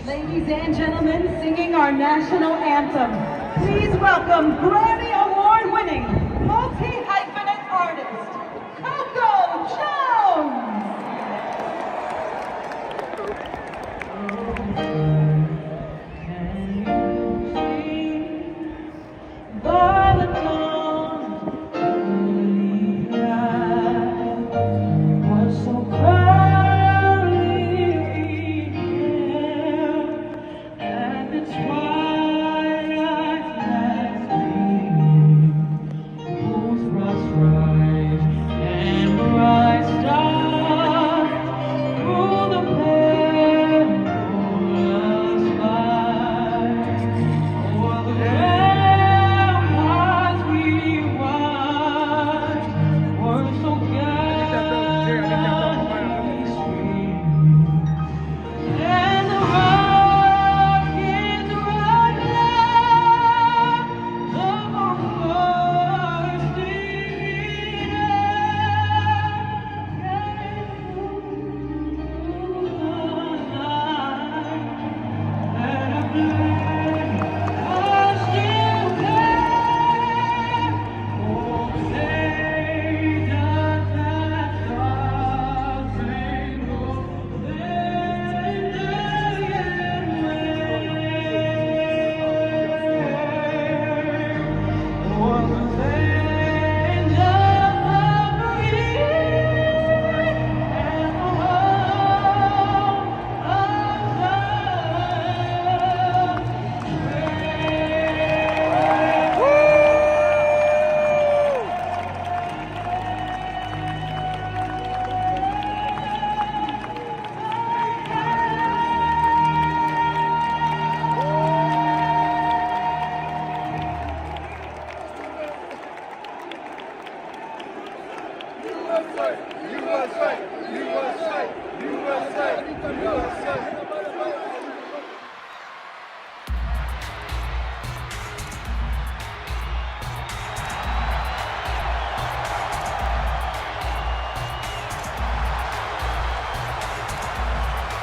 Ladies and gentlemen, singing our national anthem, please welcome Grammy Award-winning, multi-hyphenate artist, Coco Jones!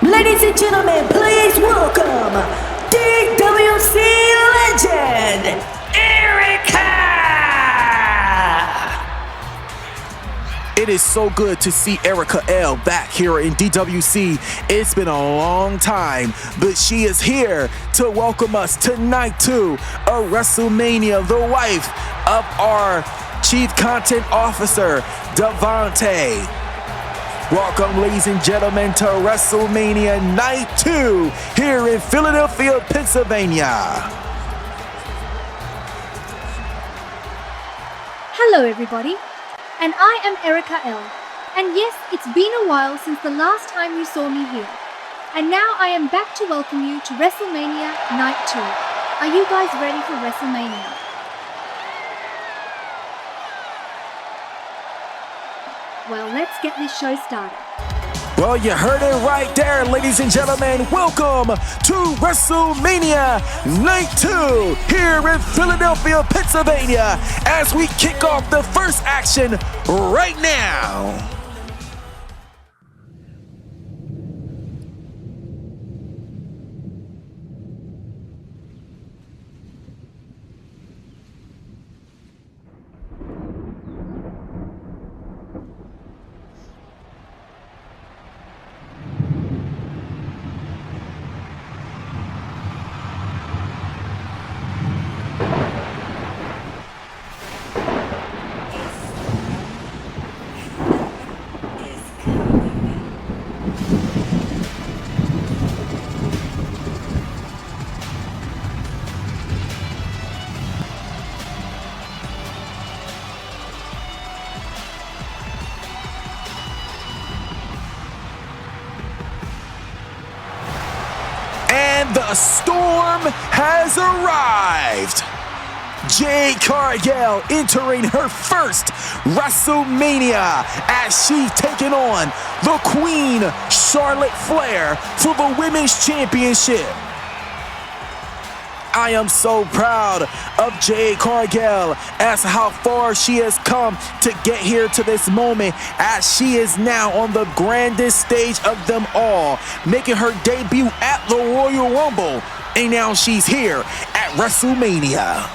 Ladies and gentlemen, please welcome DWC legend, Erica! It is so good to see Erica L back here in DWC. It's been a long time, but she is here to welcome us tonight to a WrestleMania, the wife of our Chief Content Officer, Devontae. Welcome, ladies and gentlemen, to WrestleMania Night 2 here in Philadelphia, Pennsylvania. Hello, everybody, and I am Erica L. And yes, it's been a while since the last time you saw me here. And now I am back to welcome you to WrestleMania Night 2. Are you guys ready for WrestleMania? Well, let's get this show started. Well, you heard it right there, ladies and gentlemen. Welcome to WrestleMania Night 2 here in Philadelphia, Pennsylvania, as we kick off the first action right now. The storm has arrived. Jade Cargill entering her first WrestleMania as she's taking on the Queen Charlotte Flair for the Women's Championship. I am so proud of Jade Cargill as how far she has come to get here to this moment, as she is now on the grandest stage of them all, making her debut at the Royal Rumble, and now she's here at WrestleMania.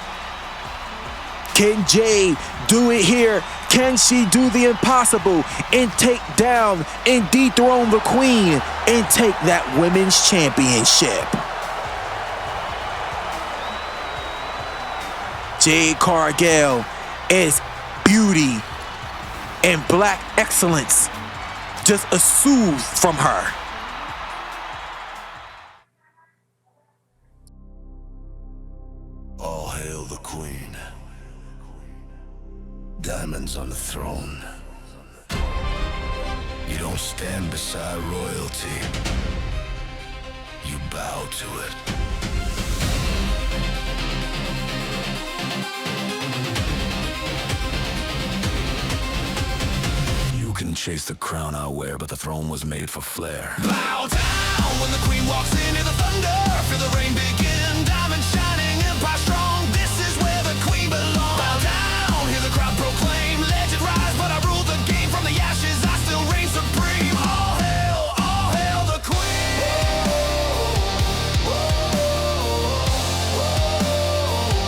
Can Jade do it here? Can she do the impossible and take down and dethrone the Queen and take that Women's Championship? Jade Cargill is beauty and black excellence just oozes from her. All hail the Queen. Diamonds on the throne. You don't stand beside royalty. You bow to it. You can chase the crown I wear, but the throne was made for Flair. Bow down when the Queen walks in, hear the thunder, feel the rain begin. Diamond shining, empire strong, this is where the Queen belongs. Bow down, hear the crowd proclaim, legend rise, but I rule the game from the ashes, I still reign supreme. All hail the Queen.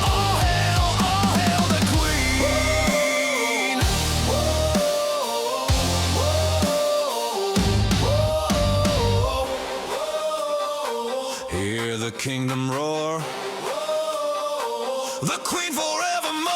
All hail the Queen. Hear the kingdom roar, the Queen forevermore.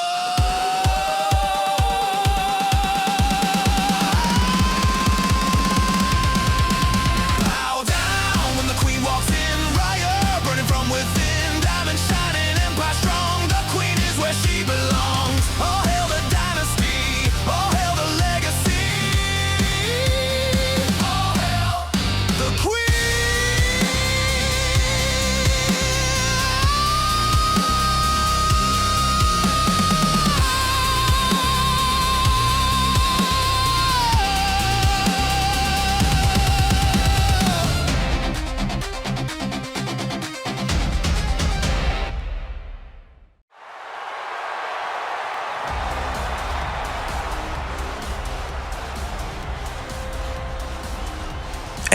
Bow down when the Queen walks in, riot burning from within, diamond shining, empire strong, the Queen is where she belongs. All hail the dynasty, all hail the legacy, all hail the Queen.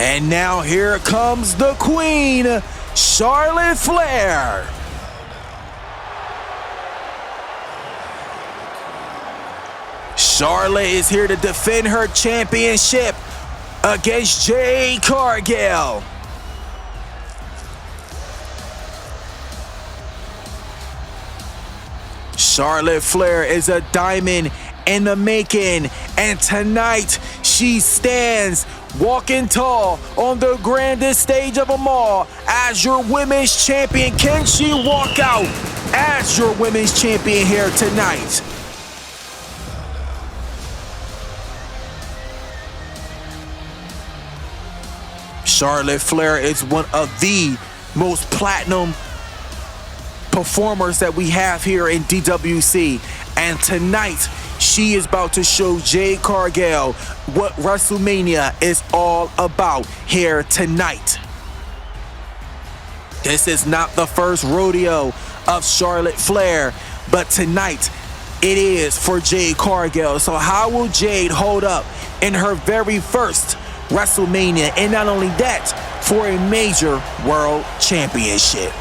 And now here comes the Queen, Charlotte Flair. Charlotte is here to defend her championship against Jade Cargill. Charlotte Flair is a diamond in the making, and tonight she stands walking tall on the grandest stage of them all as your women's champion. Can she walk out as your women's champion here tonight? Charlotte Flair is one of the most platinum performers that we have here in DWC, and tonight she is about to show Jade Cargill what WrestleMania is all about here tonight. This is not the first rodeo of Charlotte Flair, but tonight it is for Jade Cargill. So how will Jade hold up in her very first WrestleMania, and not only that, for a major world championship?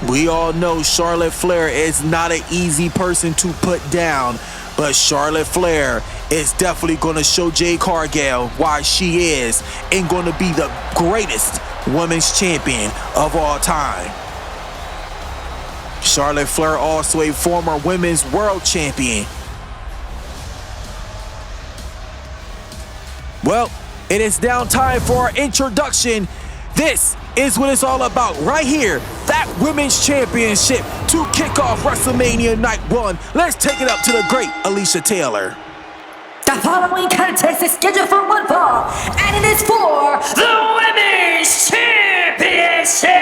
We all know Charlotte Flair is not an easy person to put down, but Charlotte Flair is definitely going to show Jade Cargill why she is and going to be the greatest women's champion of all time. Charlotte Flair, also a former women's world champion. Well, it is now time for our introduction. This is what it's all about right here. That women's championship to kick off WrestleMania Night 1. Let's take it up to the great Alicia Taylor. The following contest is scheduled for one fall, and it is for the Women's Championship!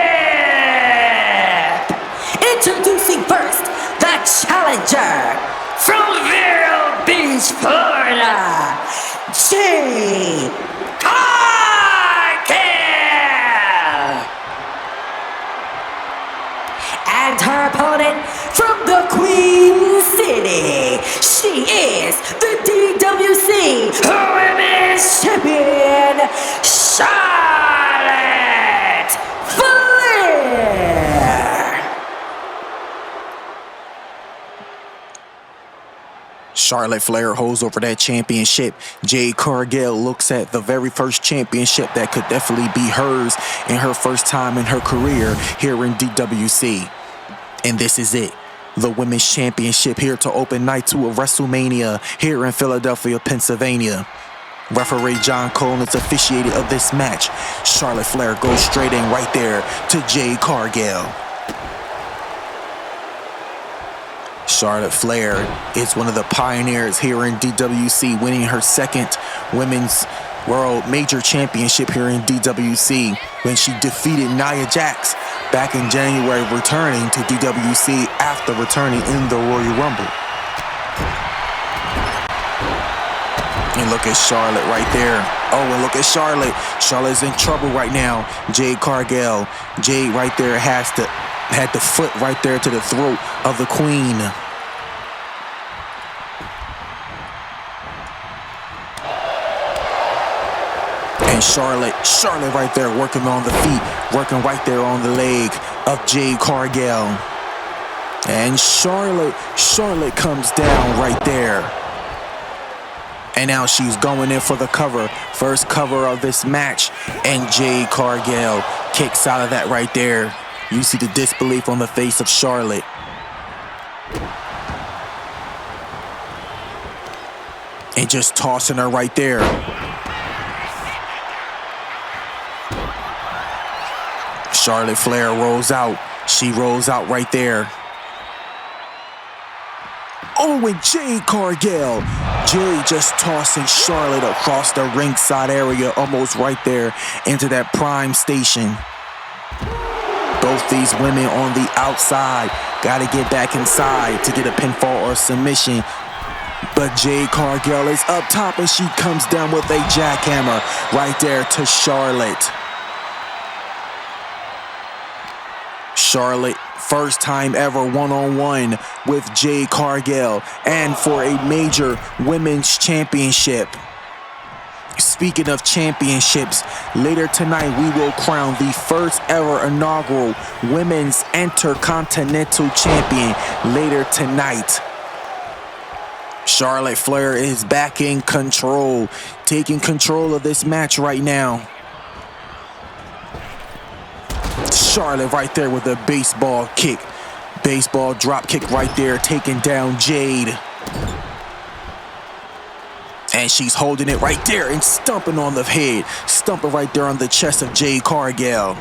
Introducing first, the challenger from Vero Beach, Florida, Jade Cargill! And her opponent from the Queen City, she is the DWC Women's Champion, Charlotte Flair. Charlotte Flair holds over that championship. Jade Cargill looks at the very first championship that could definitely be hers in her first time in her career here in DWC. And this is it. The Women's Championship here to open night 2 of WrestleMania here in Philadelphia, Pennsylvania. Referee John Cole is officiated of this match. Charlotte Flair goes straight in right there to Jade Cargill. Charlotte Flair is one of the pioneers here in DWC, winning her second Women's World Major Championship here in DWC when she defeated Nia Jax back in January, returning to DWC after returning in the Royal Rumble. And look at Charlotte right there. Oh, and look at Charlotte. Charlotte's in trouble right now. Jade Cargill. Jade right there had the foot right there to the throat of the Queen. And Charlotte right there working on the feet, working right there on the leg of Jade Cargill. And Charlotte comes down right there. And now she's going in for the cover. First cover of this match. And Jade Cargill kicks out of that right there. You see the disbelief on the face of Charlotte. And just tossing her right there. Charlotte Flair rolls out. She rolls out right there. Oh, and Jade Cargill. Jade just tossing Charlotte across the ringside area, almost right there into that prime station. Both these women on the outside got to get back inside to get a pinfall or submission. But Jade Cargill is up top and she comes down with a jackhammer right there to Charlotte. Charlotte, first time ever one-on-one with Jade Cargill and for a major women's championship. Speaking of championships, later tonight we will crown the first ever inaugural Women's Intercontinental Champion later tonight. Charlotte Flair is back in control, taking control of this match right now. Charlotte right there with a baseball kick. Baseball drop kick right there, taking down Jade. And she's holding it right there and stumping on the head. Stumping right there on the chest of Jade Cargill.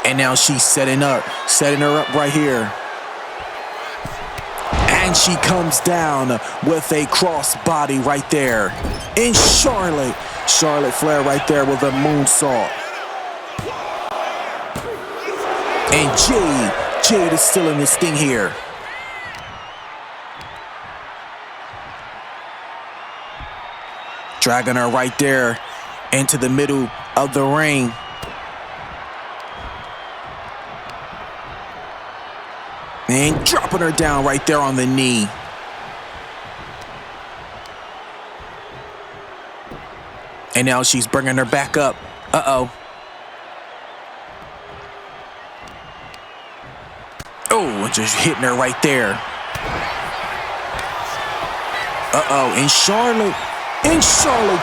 And now she's setting her up right here. And she comes down with a crossbody right there. And Charlotte Flair right there with a moonsault. And Jade is still in this thing here. Dragging her right there into the middle of the ring. And dropping her down right there on the knee. And now she's bringing her back up. Uh-oh. Oh, just hitting her right there. Uh-oh, and Charlotte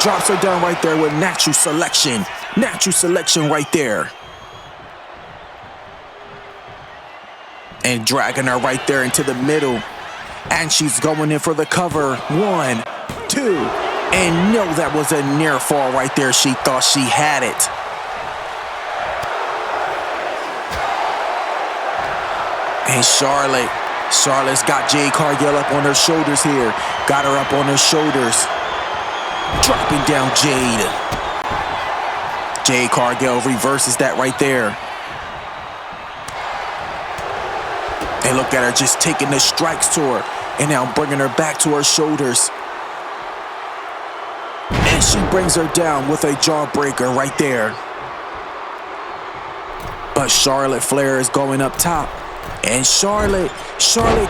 drops her down right there with natural selection. Natural selection right there. And dragging her right there into the middle. And she's going in for the cover. 1, 2. And no, that was a near fall right there. She thought she had it. And Charlotte's got Jade Cargill up on her shoulders here. Got her up on her shoulders. Dropping down Jade. Jade Cargill reverses that right there. And look at her just taking the strikes to her. And now bringing her back to her shoulders. And she brings her down with a jawbreaker right there. But Charlotte Flair is going up top. And Charlotte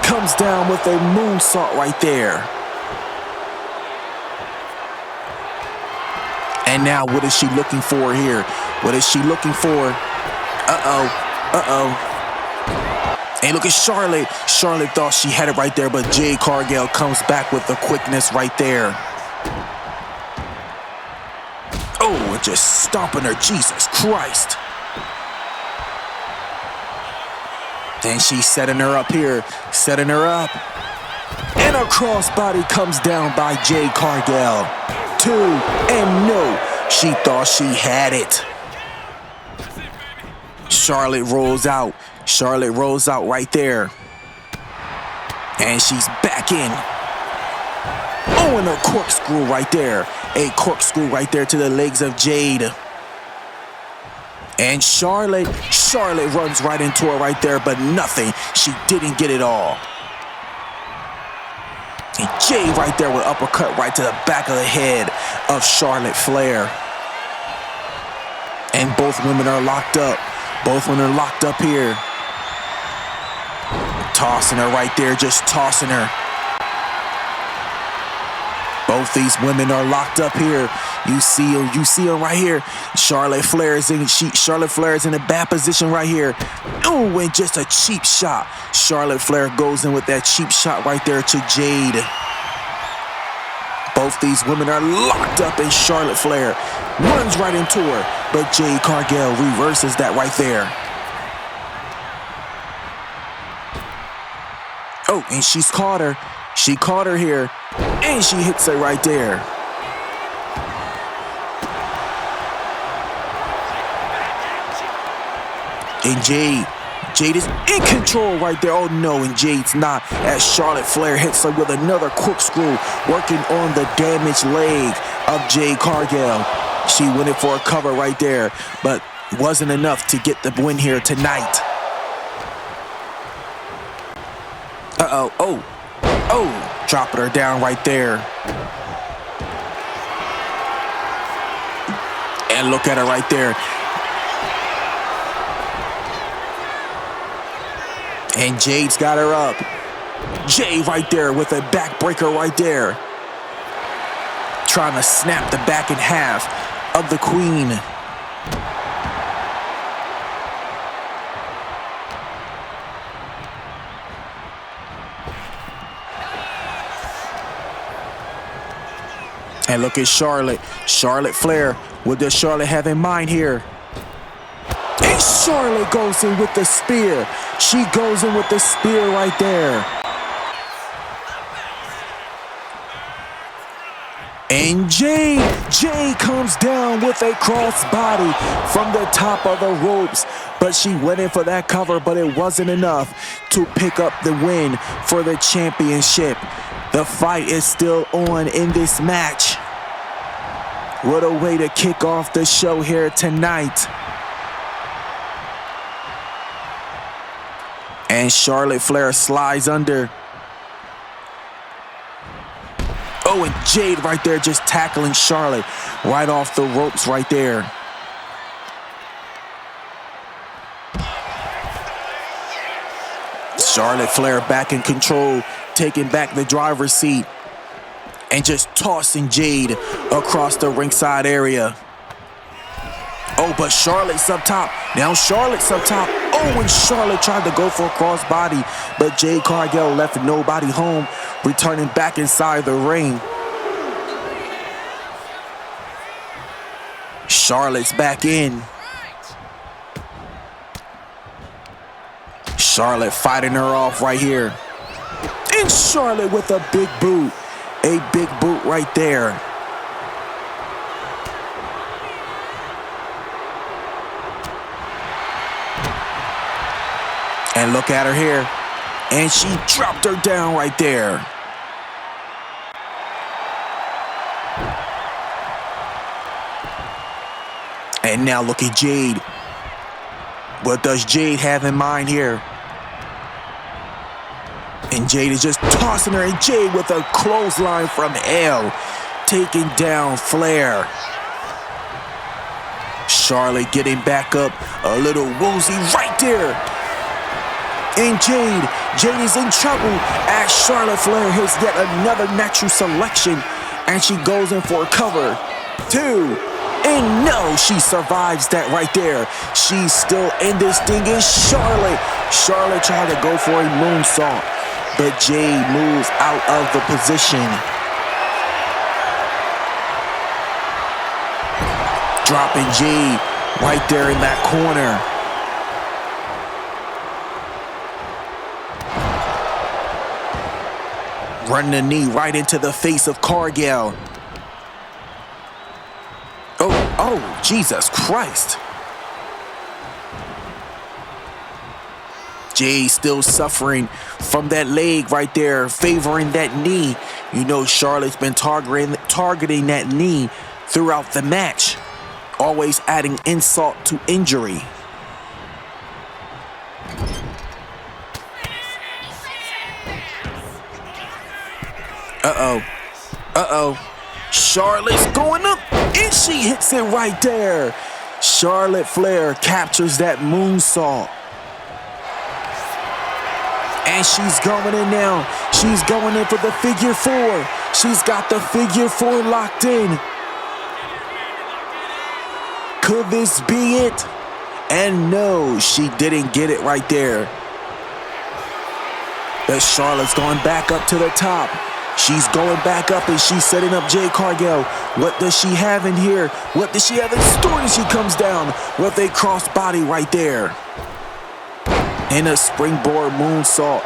comes down with a moonsault right there. And now what is she looking for here? What is she looking for? And look at Charlotte. Charlotte thought she had it right there, but Jade Cargill comes back with the quickness right there. Oh, and just stomping her. Jesus Christ. Then she's setting her up here. Setting her up. And a crossbody comes down by Jade Cargill. 2, and no. She thought she had it. Charlotte rolls out. Charlotte rolls out right there. And she's back in. Oh, and a corkscrew right there. A corkscrew right there to the legs of Jade. And Charlotte runs right into her right there, but nothing. She didn't get it all. And Jade right there with uppercut right to the back of the head of Charlotte Flair. And both women are locked up. Both women are locked up here. Tossing her right there, just tossing her. Both these women are locked up here. You see them right here. Charlotte Flair is in a bad position right here. Oh, and just a cheap shot. Charlotte Flair goes in with that cheap shot right there to Jade. Both these women are locked up, and Charlotte Flair runs right into her, but Jade Cargill reverses that right there. Oh, and she's caught her. She caught her here, and she hits her right there. And Jade is in control right there. Oh no, and Jade's not, as Charlotte Flair hits her with another corkscrew, working on the damaged leg of Jade Cargill. She went in for a cover right there, but wasn't enough to get the win here tonight. Dropping her down right there. And look at her right there. And Jade's got her up. Jade right there with a backbreaker right there. Trying to snap the back in half of the Queen. And look at Charlotte. Charlotte Flair. What does Charlotte have in mind here? And Charlotte goes in with the spear. She goes in with the spear right there. And Jade comes down with a crossbody from the top of the ropes. But she went in for that cover, but it wasn't enough to pick up the win for the championship. The fight is still on in this match. What a way to kick off the show here tonight. And Charlotte Flair slides under. Oh, and Jade right there just tackling Charlotte right off the ropes right there. Charlotte Flair back in control, taking back the driver's seat and just tossing Jade across the ringside area. Oh, but Charlotte's up top. Now Charlotte's up top. Oh, and Charlotte tried to go for a crossbody, but Jade Cargill left nobody home, returning back inside the ring. Charlotte's back in. Charlotte fighting her off right here. And Charlotte with a big boot. A big boot right there. And look at her here. And she dropped her down right there. And now look at Jade. What does Jade have in mind here? And Jade is just tossing her, and Jade with a clothesline from hell, taking down Flair. Charlotte getting back up, a little woozy right there. And Jade is in trouble as Charlotte Flair hits yet another natural selection, and she goes in for a cover. 2, and no, she survives that right there. She's still in this thing, and Charlotte tried to go for a moonsault, but Jade moves out of the position. Dropping Jade right there in that corner. Running the knee right into the face of Cargill. Oh, Jesus Christ. Jade still suffering from that leg right there, favoring that knee. You know Charlotte's been targeting that knee throughout the match, always adding insult to injury. Uh-oh. Charlotte's going up, and she hits it right there. Charlotte Flair captures that moonsault. And she's going in now. She's going in for the figure 4. She's got the figure 4 locked in. Could this be it? And no, she didn't get it right there. But Charlotte's going back up to the top. She's going back up and she's setting up Jade Cargill. What does she have in here? What does she have in store as she comes down with a crossbody right there? And a springboard moonsault.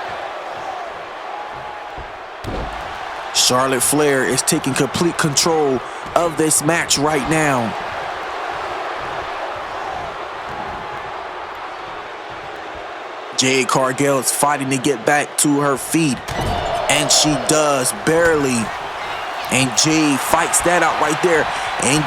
Charlotte Flair is taking complete control of this match right now. Jade Cargill is fighting to get back to her feet. And she does, barely. And Jade fights that out right there. And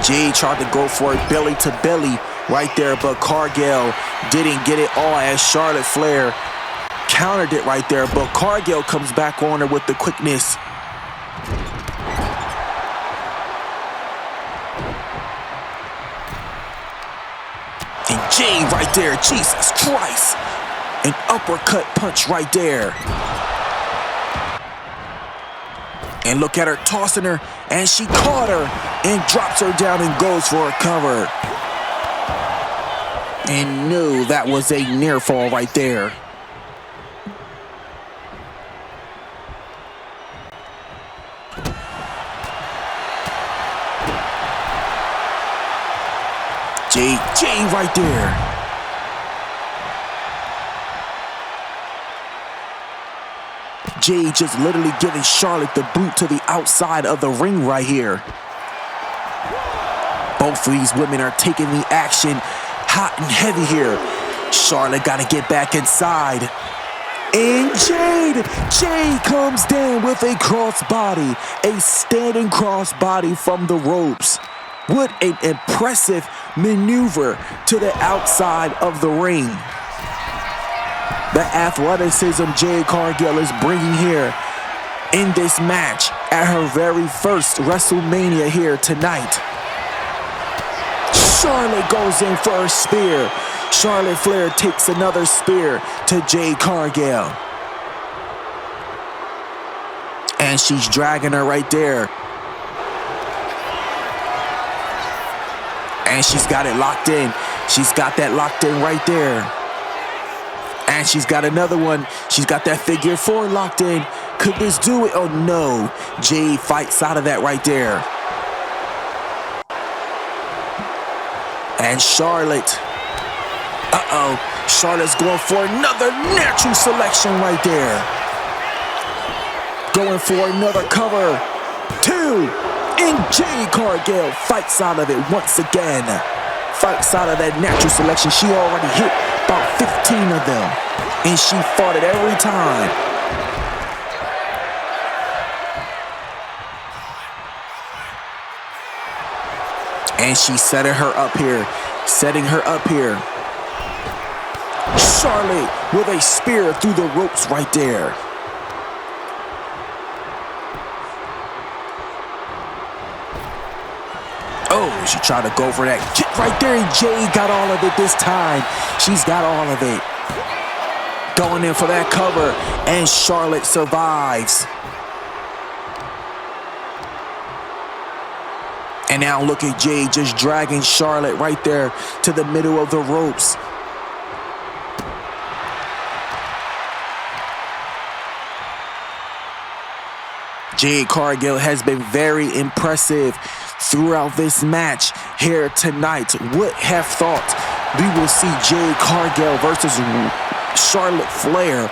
Jade tried to go for a belly to belly right there, but Cargill didn't get it all as Charlotte Flair countered it right there, but Cargill comes back on her with the quickness. And Jade right there, Jesus Christ. An uppercut punch right there. And look at her tossing her, and she caught her and drops her down and goes for a cover. And no, that was a near fall right there. Jade right there. Jade just literally giving Charlotte the boot to the outside of the ring right here. Both of these women are taking the action hot and heavy here. Charlotte got to get back inside. And Jade comes down with a crossbody, a standing crossbody from the ropes. What an impressive maneuver to the outside of the ring. The athleticism Jade Cargill is bringing here in this match at her very first WrestleMania here tonight. Charlotte goes in for a spear. Charlotte Flair takes another spear to Jade Cargill. And she's dragging her right there. And she's got it locked in. She's got that locked in right there. And she's got another one. She's got that figure 4 locked in. Could this do it? Oh no. Jade fights out of that right there. And Charlotte. Charlotte's going for another natural selection right there. Going for another cover. 2. And Jade Cargill fights out of it once again. Fights out of that natural selection. She already hit about 15 of them. And she fought it every time. And she's setting her up here. Charlotte with a spear through the ropes right there. Oh, she tried to go for that kick right there, and Jade got all of it this time. She's got all of it. Going in for that cover, and Charlotte survives. And now look at Jade just dragging Charlotte right there to the middle of the ropes. Jade Cargill has been very impressive throughout this match here tonight. Would have thought we will see Jade Cargill versus Charlotte Flair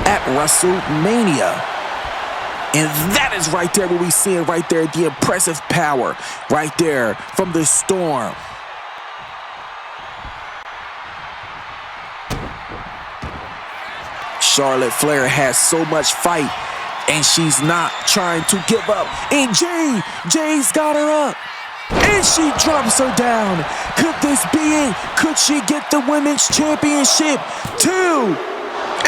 at WrestleMania. And that is right there what we see right there, the impressive power right there from the Storm. Charlotte Flair has so much fight, and she's not trying to give up. And Jade's got her up. And she drops her down. Could this be it? Could she get the Women's Championship? 2.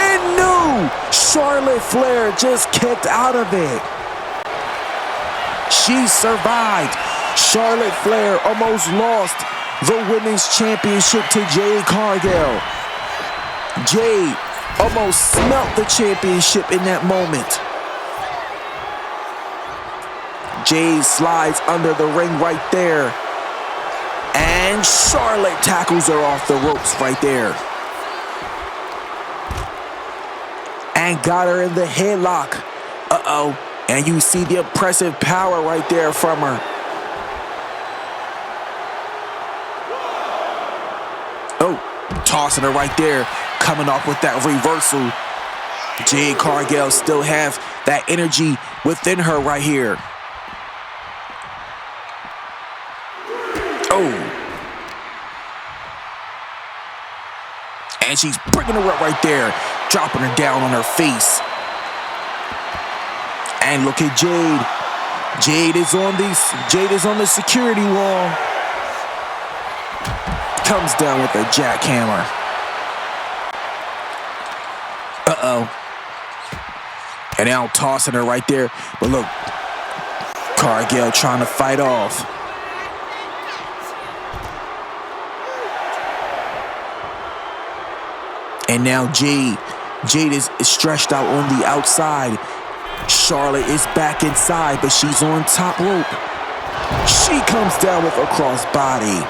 And no! Charlotte Flair just kicked out of it. She survived. Charlotte Flair almost lost the Women's Championship to Jade Cargill. Jade almost smelt the championship in that moment. Jade slides under the ring right there. And Charlotte tackles her off the ropes right there. And got her in the headlock. Uh-oh. And you see the impressive power right there from her. Oh, tossing her right there. Coming off with that reversal. Jade Cargill still have that energy within her right here. Oh. And she's bringing her up right there. Dropping her down on her face. And look at Jade. Jade is on the security wall. Comes down with a jackhammer. Uh-oh. And now tossing her right there. But look, Cargill trying to fight off. And now Jade is stretched out on the outside. Charlotte is back inside, but she's on top rope. She comes down with a crossbody.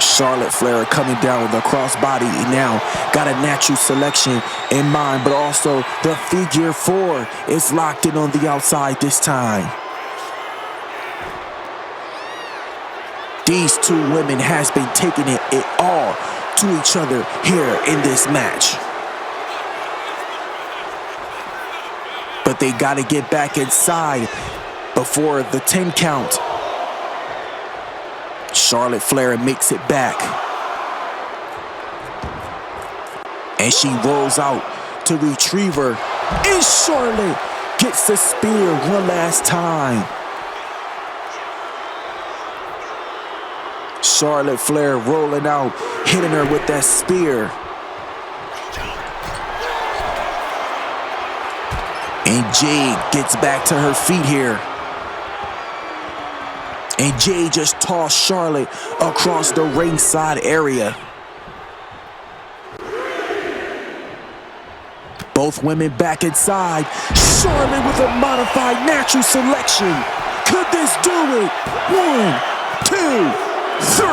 Charlotte Flair coming down with a crossbody. And now got a natural selection in mind, but also the figure 4 is locked in on the outside this time. These two women has been taking it all to each other here in this match. But they got to get back inside before the 10 count. Charlotte Flair makes it back. And she rolls out to retrieve her. And Charlotte gets the spear one last time. Charlotte Flair rolling out, hitting her with that spear. And Jade gets back to her feet here. And Jade just tossed Charlotte across the ringside area. Both women back inside. Charlotte with a modified natural selection. Could this do it? 1, 2, 3.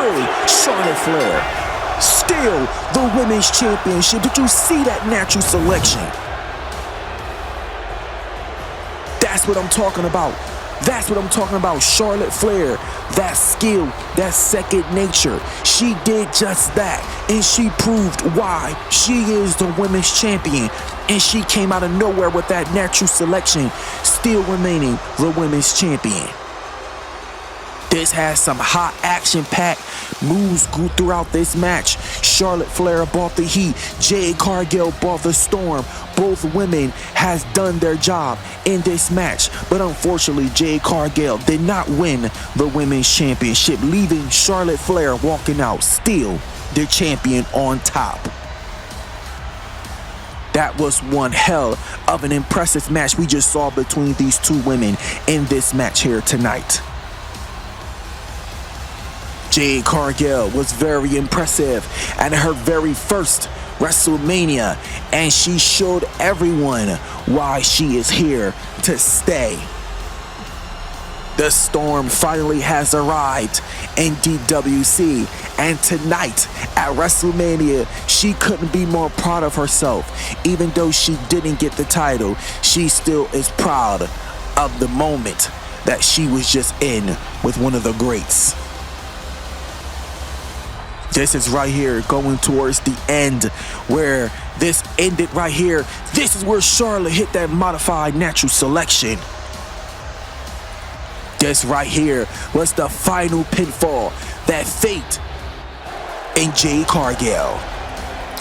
Charlotte Flair. Still the Women's Championship. Did you see that natural selection? That's what I'm talking about. That's what I'm talking about. Charlotte Flair. That skill, that second nature. She did just that. And she proved why she is the Women's Champion. And she came out of nowhere with that natural selection, still remaining the Women's Champion. This has some hot action-packed moves throughout this match. Charlotte Flair brought the heat. Jade Cargill brought the storm. Both women has done their job in this match. But unfortunately, Jade Cargill did not win the Women's Championship, leaving Charlotte Flair walking out, still the champion on top. That was one hell of an impressive match we just saw between these two women in this match here tonight. Jade Cargill was very impressive at her very first WrestleMania, and she showed everyone why she is here to stay. The storm finally has arrived in DWC, and tonight at WrestleMania, she couldn't be more proud of herself. Even though she didn't get the title, she still is proud of the moment that she was just in with one of the greats. This is right here going towards the end where this ended right here. This is where Charlotte hit that modified natural selection. This right here was the final pinfall that fate in Jade Cargill.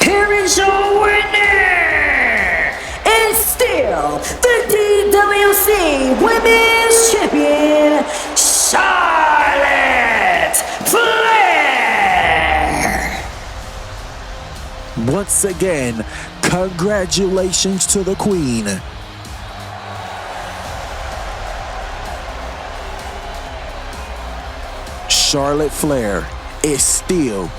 Here is your winner, and still the DWC Women's Champion, Charlotte Flair. Once again, congratulations to the Queen. Charlotte Flair is still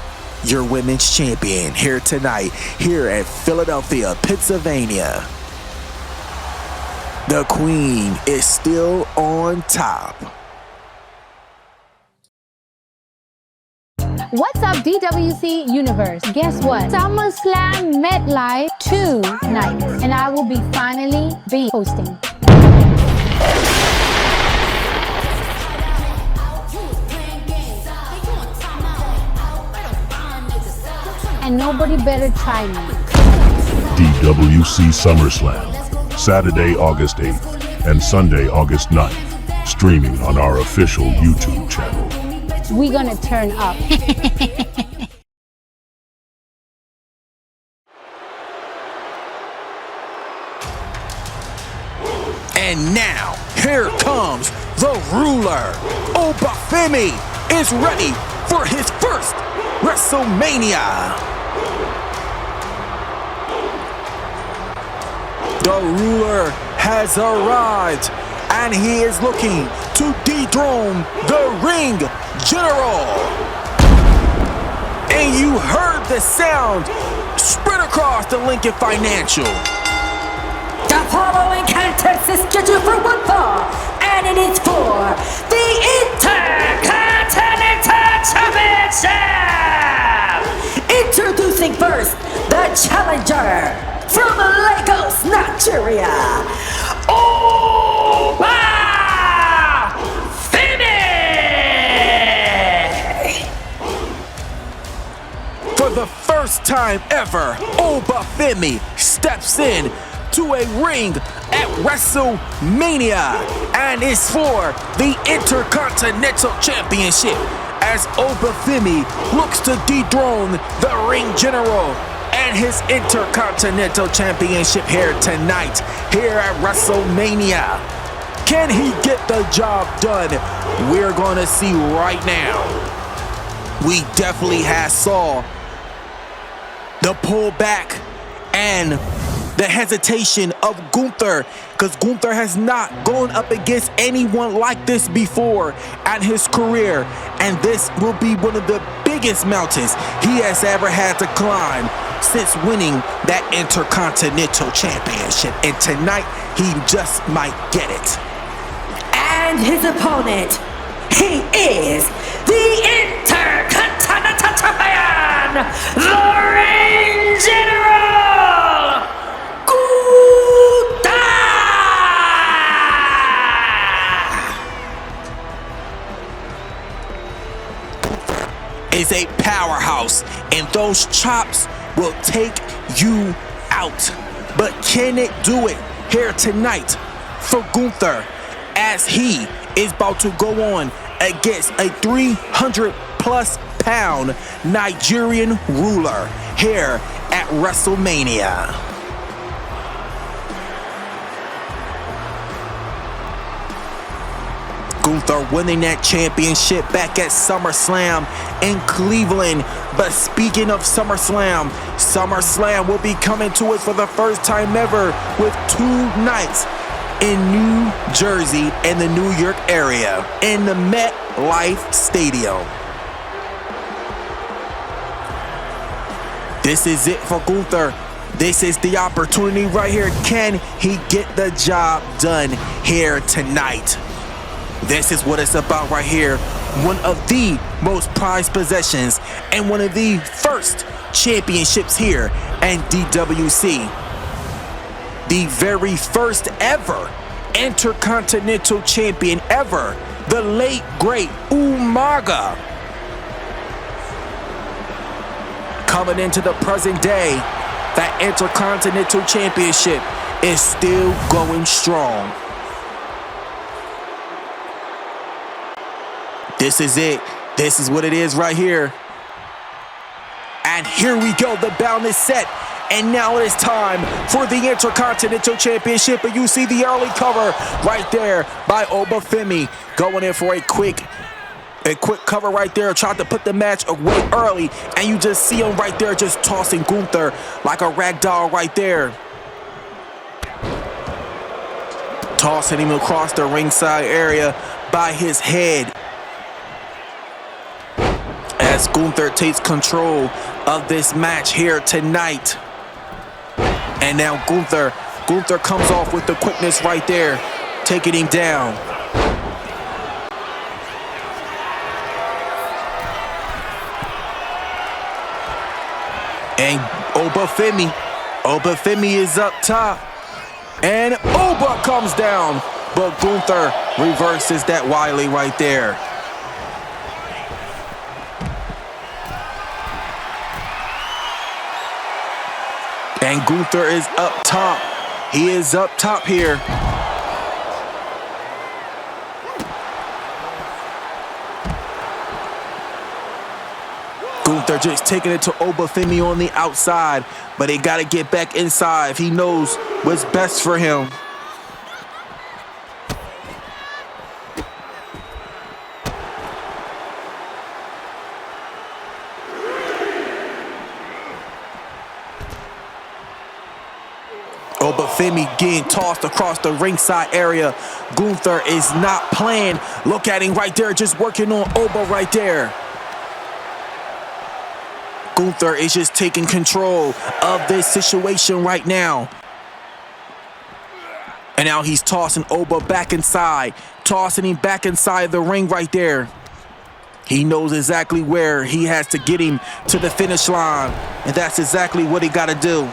your women's champion here tonight, here at Philadelphia, Pennsylvania. The Queen is still on top. What's up, DWC Universe? Guess what? SummerSlam MetLife tonight, and I will be finally hosting. And nobody better try me. DWC SummerSlam, Saturday, August 8th and Sunday, August 9th, streaming on our official YouTube channel. We're gonna turn up. And now, here comes the ruler. Femi is ready for his first WrestleMania. The ruler has arrived, and he is looking to dethrone the ring general. And you heard the sound spread across the Lincoln Financial. The following contest is scheduled for one fall, and it is for the Intercontinental Championship! Introducing first, the challenger from Lagos, Nigeria, Femi! For the first time ever, Femi steps in to a ring at WrestleMania, and it's for the Intercontinental Championship as Femi looks to dethrone the ring general and his Intercontinental Championship here tonight, here at WrestleMania. Can he get the job done? We're gonna see right now. We definitely saw the pullback and the hesitation of Gunther, because Gunther has not gone up against anyone like this before in his career, and this will be one of the biggest mountains he has ever had to climb since winning that Intercontinental Championship, and tonight he just might get it. And his opponent, he is the Intercontinental Champion, the Ring General, Gunther! Is a powerhouse, and those chops will take you out. But can it do it here tonight for Gunther, as he is about to go on against a 300+ pound Nigerian ruler here at WrestleMania? Gunther winning that championship back at SummerSlam in Cleveland. But speaking of SummerSlam, SummerSlam will be coming to us for the first time ever with 2 nights in New Jersey and the New York area in the MetLife Stadium. This is it for Gunther. This is the opportunity right here. Can he get the job done here tonight? This is what it's about right here. One of the most prized possessions and one of the first championships here at DWC. The very first ever Intercontinental champion ever, the late great Umaga. Coming into the present day, that Intercontinental Championship is still going strong. This is it. This is what it is right here. And here we go. The bound is set. And now it is time for the Intercontinental Championship. And you see the early cover right there by Femi going in for a quick cover right there. Tried to put the match away early. And you just see him right there just tossing Gunther like a rag doll right there. Tossing him across the ringside area by his head. As Gunther takes control of this match here tonight. And now Gunther comes off with the quickness right there, taking him down. And Femi is up top. And Oba comes down, but Gunther reverses that wily right there. And Gunther is up top. He is up top here. Gunther just taking it to Femi on the outside, but he got to get back inside. He knows what's best for him. Femi getting tossed across the ringside area. Gunther is not playing. Look at him right there, just working on Oba right there. Gunther is just taking control of this situation right now. And now he's tossing Oba back inside. Tossing him back inside the ring right there. He knows exactly where he has to get him to the finish line. And that's exactly what he got to do.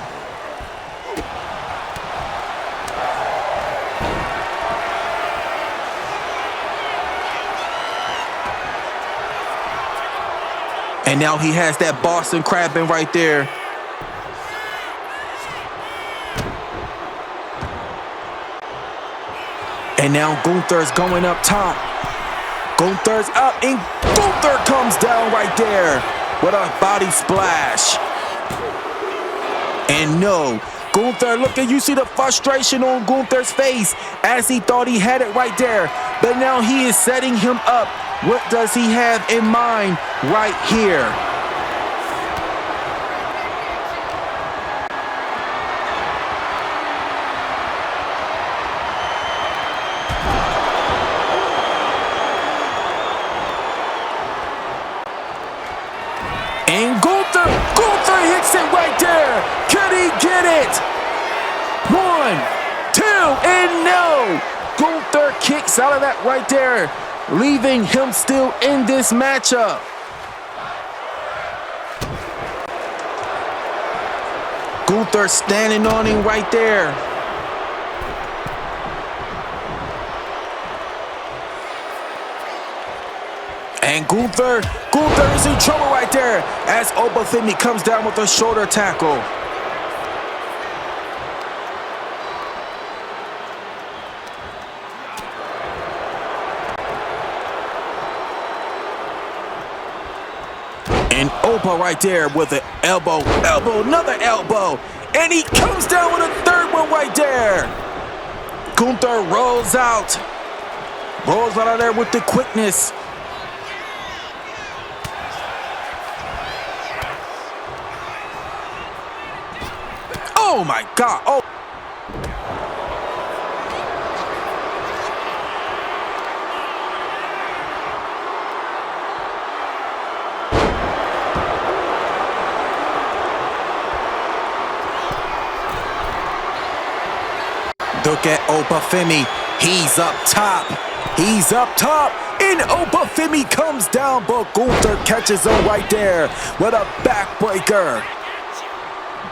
And now he has that Boston Crabbing right there. And now Gunther's going up top. Gunther's up and Gunther comes down right there with a body splash. And no, Gunther, look at you see the frustration on Gunther's face as he thought he had it right there. But now he is setting him up. What does he have in mind right here? And Gunther hits it right there. Can he get it? 1, 2, and no. Gunther kicks out of that right there, leaving him still in this matchup. Gunther standing on him right there. And Gunther is in trouble right there as Femi comes down with a shoulder tackle. And Oba right there with an elbow, another elbow. And he comes down with a third one right there. Gunther rolls out. Rolls out of there with the quickness. Oh my God. Oh. Look at Femi. He's up top. He's up top. And Femi comes down, but Gunther catches him right there with a backbreaker.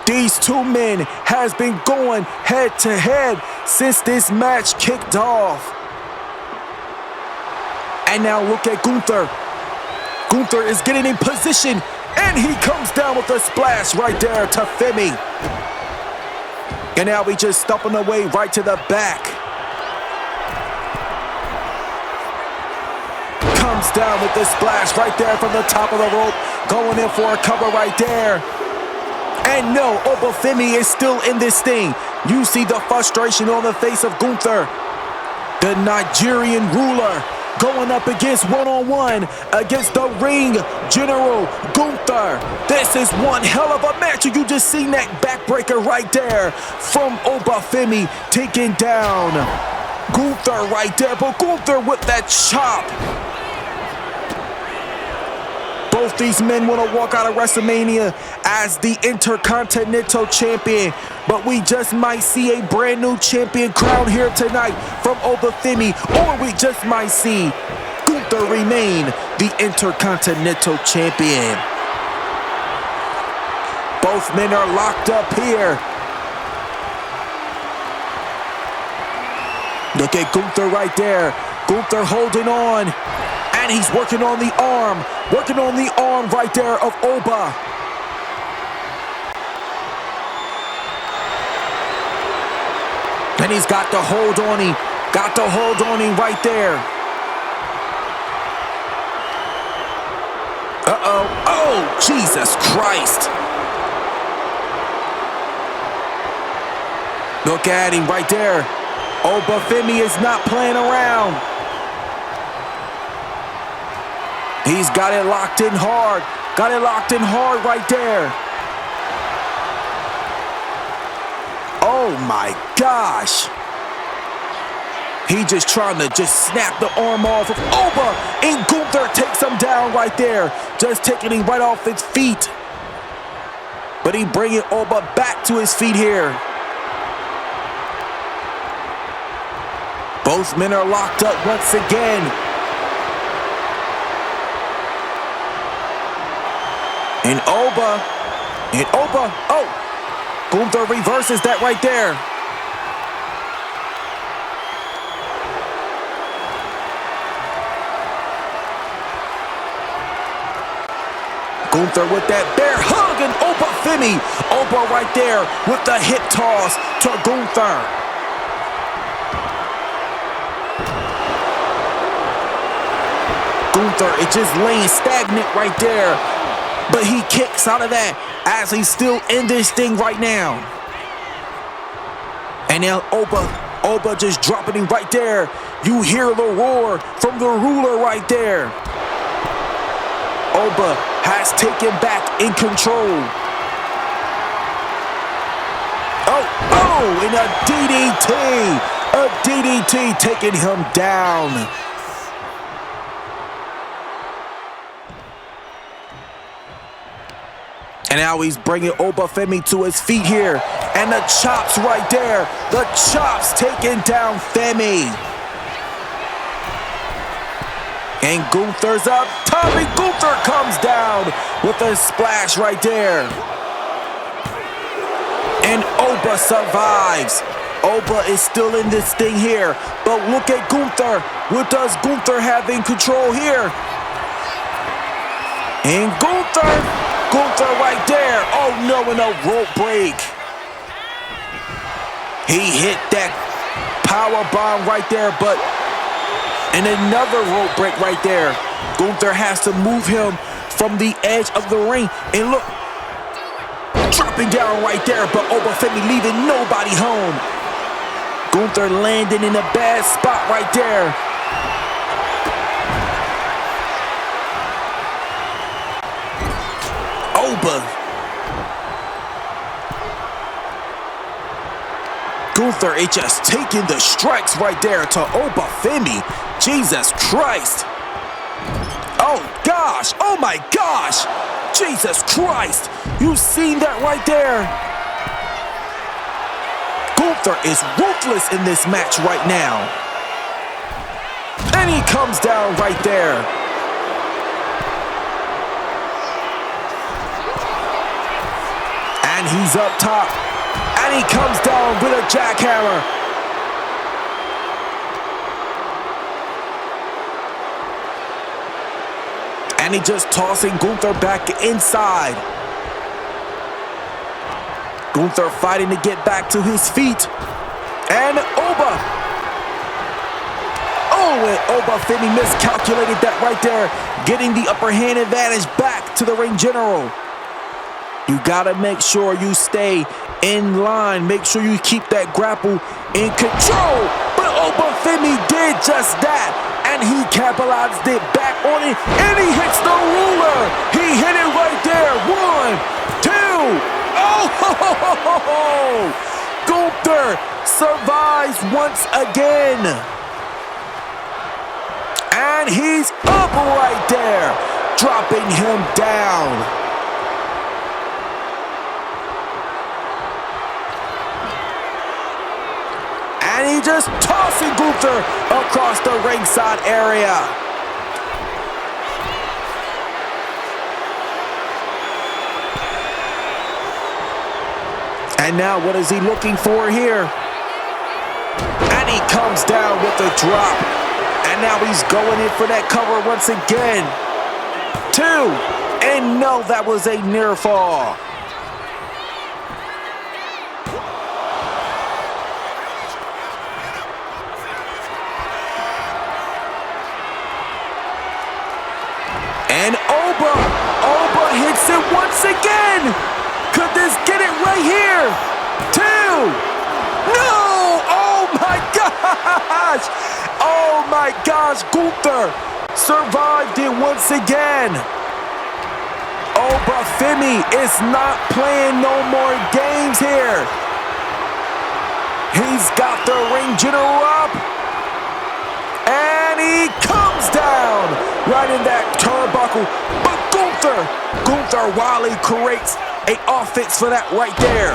These two men has been going head to head since this match kicked off. And now look at Gunther. Gunther is getting in position, and he comes down with a splash right there to Femi. And now we just stomping away right to the back. Comes down with the splash right there from the top of the rope. Going in for a cover right there. And no, Femi is still in this thing. You see the frustration on the face of Gunther. The Nigerian ruler going up against one-on-one against the ring general, Gunther. This is one hell of a match. You just seen that backbreaker right there from Femi taking down Gunther right there. But Gunther with that chop. Both these men want to walk out of WrestleMania as the Intercontinental Champion, but we just might see a brand new champion crowned here tonight from Femi, or we just might see Gunther remain the Intercontinental Champion. Both men are locked up here. Look at Gunther right there. Gunther holding on. And he's working on the arm right there of Oba. And he's got the hold on him, right there. Uh-oh, oh, Jesus Christ. Look at him right there. Femi is not playing around. He's got it locked in hard. Got it locked in hard right there. Oh my gosh. He just trying to snap the arm off of Oba. And Gunther takes him down right there. Just taking him right off his feet. But he bringing Oba back to his feet here. Both men are locked up once again. And Oba, oh, Gunther reverses that right there. Gunther with that bear hug and Femi. Oba right there with the hip toss to Gunther. Gunther is just laying stagnant right there. But he kicks out of that as he's still in this thing right now. And now Oba just dropping him right there. You hear the roar from the ruler right there. Oba has taken back in control. Oh, and a DDT taking him down. And now he's bringing Femi to his feet here. And the chops right there. The chops taking down Femi. And Gunther's up top. And Gunther comes down with a splash right there. And Oba survives. Oba is still in this thing here. But look at Gunther. What does Gunther have in control here? And Gunther right there. Oh no, and a rope break. He hit that power bomb right there, but and another rope break right there. Gunther has to move him from the edge of the ring. And look, dropping down right there, but Femi leaving nobody home. Gunther landing in a bad spot right there. Oba. Gunther is just taking the strikes right there to Oba Femi. Jesus Christ. Oh gosh, oh my gosh. Jesus Christ. You seen that right there? Gunther is ruthless in this match right now. And he comes down right there. And he's up top. And he comes down with a jackhammer. And he just tossing Gunther back inside. Gunther fighting to get back to his feet. And Oba. Oh, and Oba Femi miscalculated that right there, getting the upper hand advantage back to the ring general. You gotta make sure you stay in line. Make sure you keep that grapple in control. But Oba Femi did just that. And he capitalized it back on it. And he hits the ruler. He hit it right there. 1, 2. Oh, ho, ho, ho, ho, ho. Gunther survives once again. And he's up right there, dropping him down. And he just tossing Gunther across the ringside area. And now what is he looking for here? And he comes down with a drop. And now he's going in for that cover once again. 2. And no, that was a near fall. And Oba hits it once again. Could this get it right here? 2. No! Oh my gosh! Oh my gosh, Gunther survived it once again. Oba Femi is not playing no more games here. He's got the ring general up. And he comes down right in that turnbuckle. But Gunther wildly creates an offense for that right there.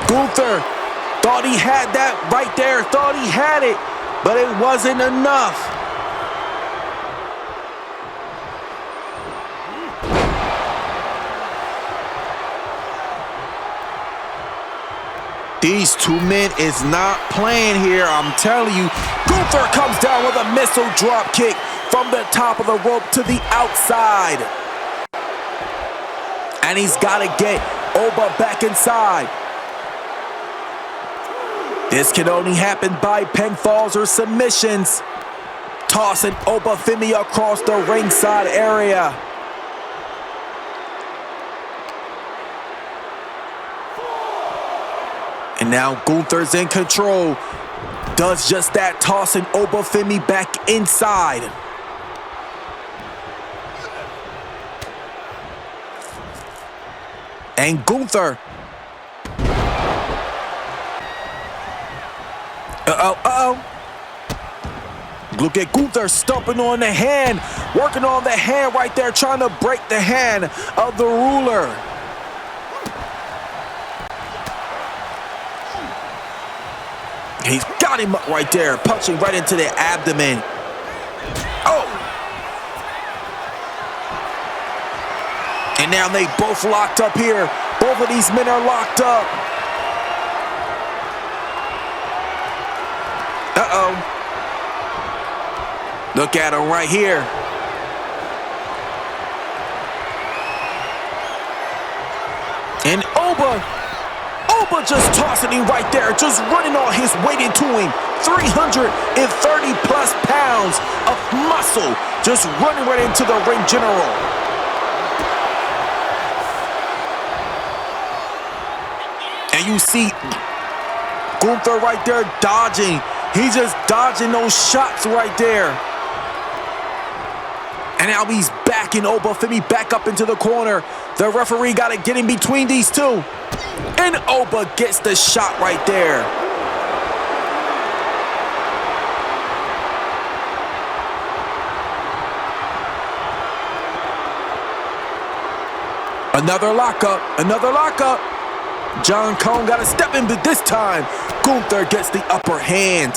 Gunther thought he had that right there, thought he had it, but it wasn't enough. These two men is not playing here, I'm telling you. Gunther comes down with a missile drop kick from the top of the rope to the outside. And he's got to get Oba back inside. This can only happen by pinfalls or submissions. Tossing Oba Femi across the ringside area. And now Gunther's in control. Does just that, tossing Oba Femi back inside. And Gunther. Look at Gunther stomping on the hand, working on the hand right there, trying to break the hand of the ruler. He's got him up right there, punching right into the abdomen. Oh! And now they both locked up here. Both of these men are locked up. Uh-oh. Look at him right here. And Oba just tossing him right there, just running all his weight into him. 330 plus pounds of muscle, just running right into the ring general. And you see Gunther right there dodging. He's just dodging those shots right there. And now he's backing Oba Femi back up into the corner. The referee got to get in between these two. And Oba gets the shot right there. Another lockup, another lockup. John Cone got to step in, but this time, Gunther gets the upper hand.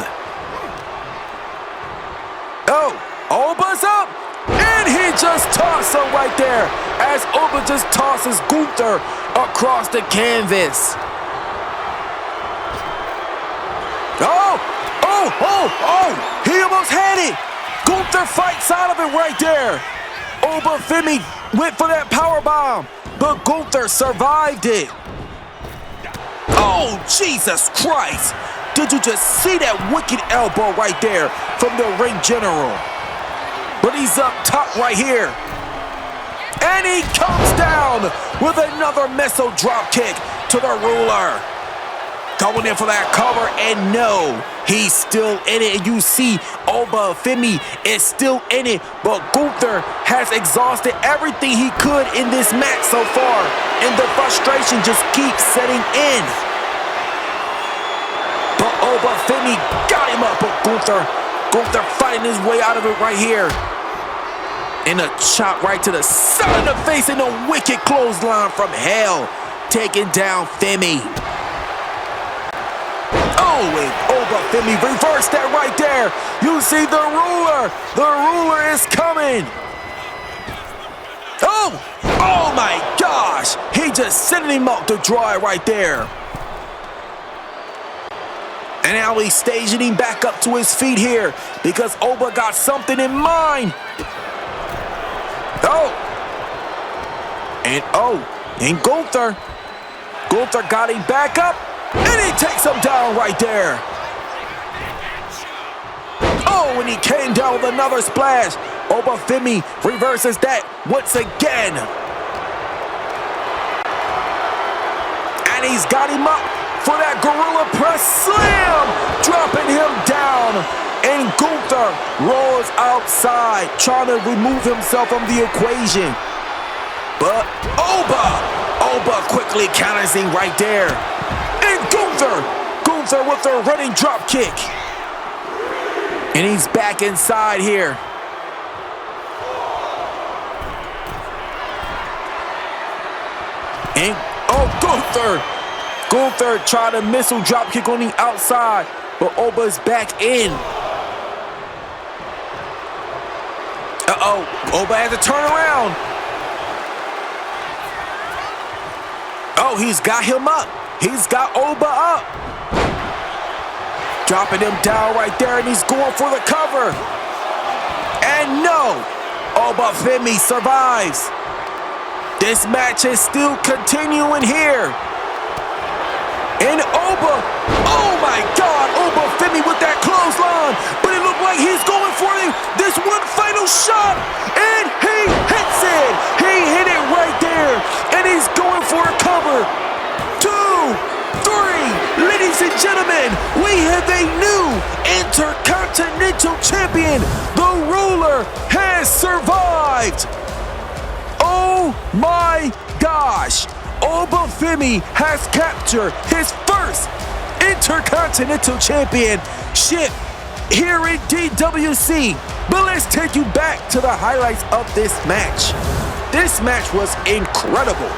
Oh, Oba's up, and he just tossed him right there as Oba just tosses Gunther across the canvas. Oh, he almost had it. Gunther fights out of it right there. Oba Femi went for that powerbomb, but Gunther survived it. Oh, Jesus Christ. Did you just see that wicked elbow right there from the ring general? But he's up top right here. And he comes down with another missile drop kick to the ruler. Going in for that cover, and no, he's still in it. And you see Oba Femi is still in it, but Gunther has exhausted everything he could in this match so far, and the frustration just keeps setting in. But Oba Femi got him up, but Gunther fighting his way out of it right here. And a chop right to the side of the face, and a wicked clothesline from hell, taking down Femi. Oh, and Oba Femi reversed that right there. You see the ruler. The ruler is coming. Oh my gosh. He just sending him out to dry right there. And now he's staging him back up to his feet here because Oba got something in mind. And Gunther got him back up. And he takes him down right there. Oh, and he came down with another splash. Oba Femi reverses that once again. And he's got him up for that gorilla press slam, dropping him down. And Gunther rolls outside, trying to remove himself from the equation. But Oba quickly counters him right there. And Gunther with a running drop kick. And he's back inside here. And Gunther tried a missile drop kick on the outside, but Oba's back in. Oba had to turn around. Oh, he's got him up. He's got Oba up. Dropping him down right there, and he's going for the cover. And no, Oba Femi survives. This match is still continuing here. And Oba, oh my God, Oba Femi with that clothesline. But it looked like he's going for this one final shot. And he hits it. He hit it right there. And he's going for a cover. 2, 3, ladies and gentlemen, we have a new Intercontinental Champion. The ruler has survived. Oh my gosh. Oba Femi has captured his first Intercontinental Championship here in DWC. But let's take you back to the highlights of this match. This match was incredible.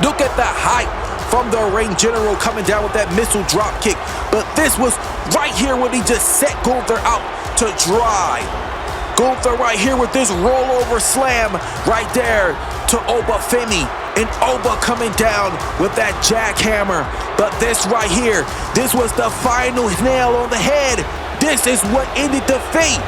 Look at the hype from the ring general coming down with that missile drop kick. But this was right here when he just set Gunther out to dry. Gunther right here with this rollover slam right there to Oba Femi. And Oba coming down with that jackhammer. But this right here, this was the final nail on the head. This is what ended the fate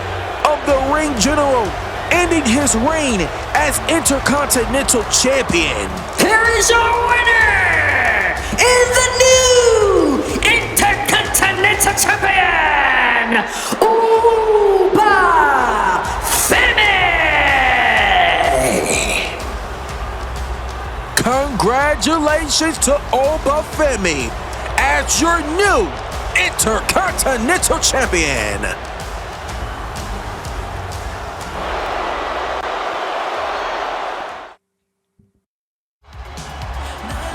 of the ring general, ending his reign as Intercontinental Champion. Here is your winner, in the new Intercontinental Champion, Oba Femi. Congratulations. congratulations to Oba Femi as your new Intercontinental Champion.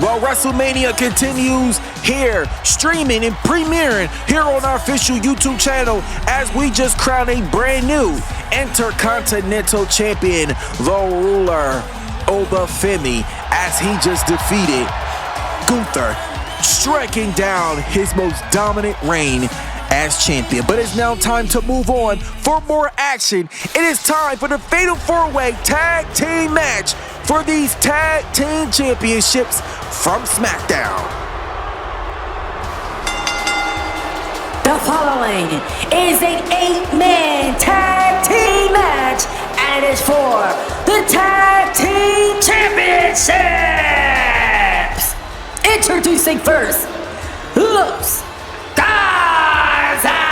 Well, WrestleMania continues here, streaming and premiering here on our official YouTube channel as we just crown a brand new Intercontinental Champion, the ruler, Oba Femi, as he just defeated Gunther, striking down his most dominant reign as champion. But it's now time to move on for more action. It is time for the Fatal 4-Way Tag Team match for these Tag Team Championships from SmackDown. The following is an 8-man tag team match, and it is for the Tag Team Championships. Introducing first, Los Garza.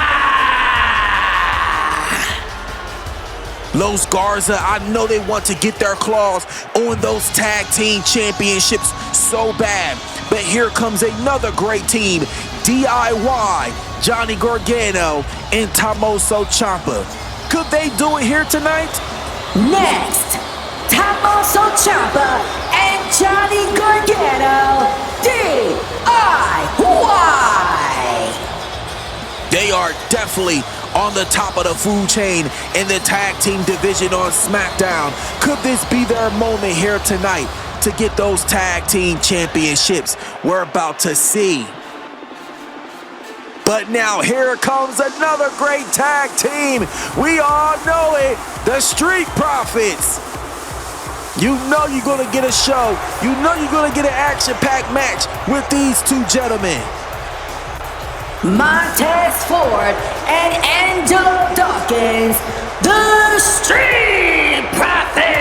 Los Garza, I know they want to get their claws on those Tag Team Championships so bad. But here comes another great team, DIY, Johnny Gargano and Tommaso Ciampa. Could they do it here tonight? Next, Tommaso Ciampa and Johnny Gargano, DIY. They are definitely on the top of the food chain in the tag team division on SmackDown. Could this be their moment here tonight to get those tag team championships we're about to see? But now here comes another great tag team. We all know it, the Street Profits. You know you're gonna get a show. You know you're gonna get an action-packed match with these two gentlemen. Montez Ford and Angelo Dawkins, the Street Profits.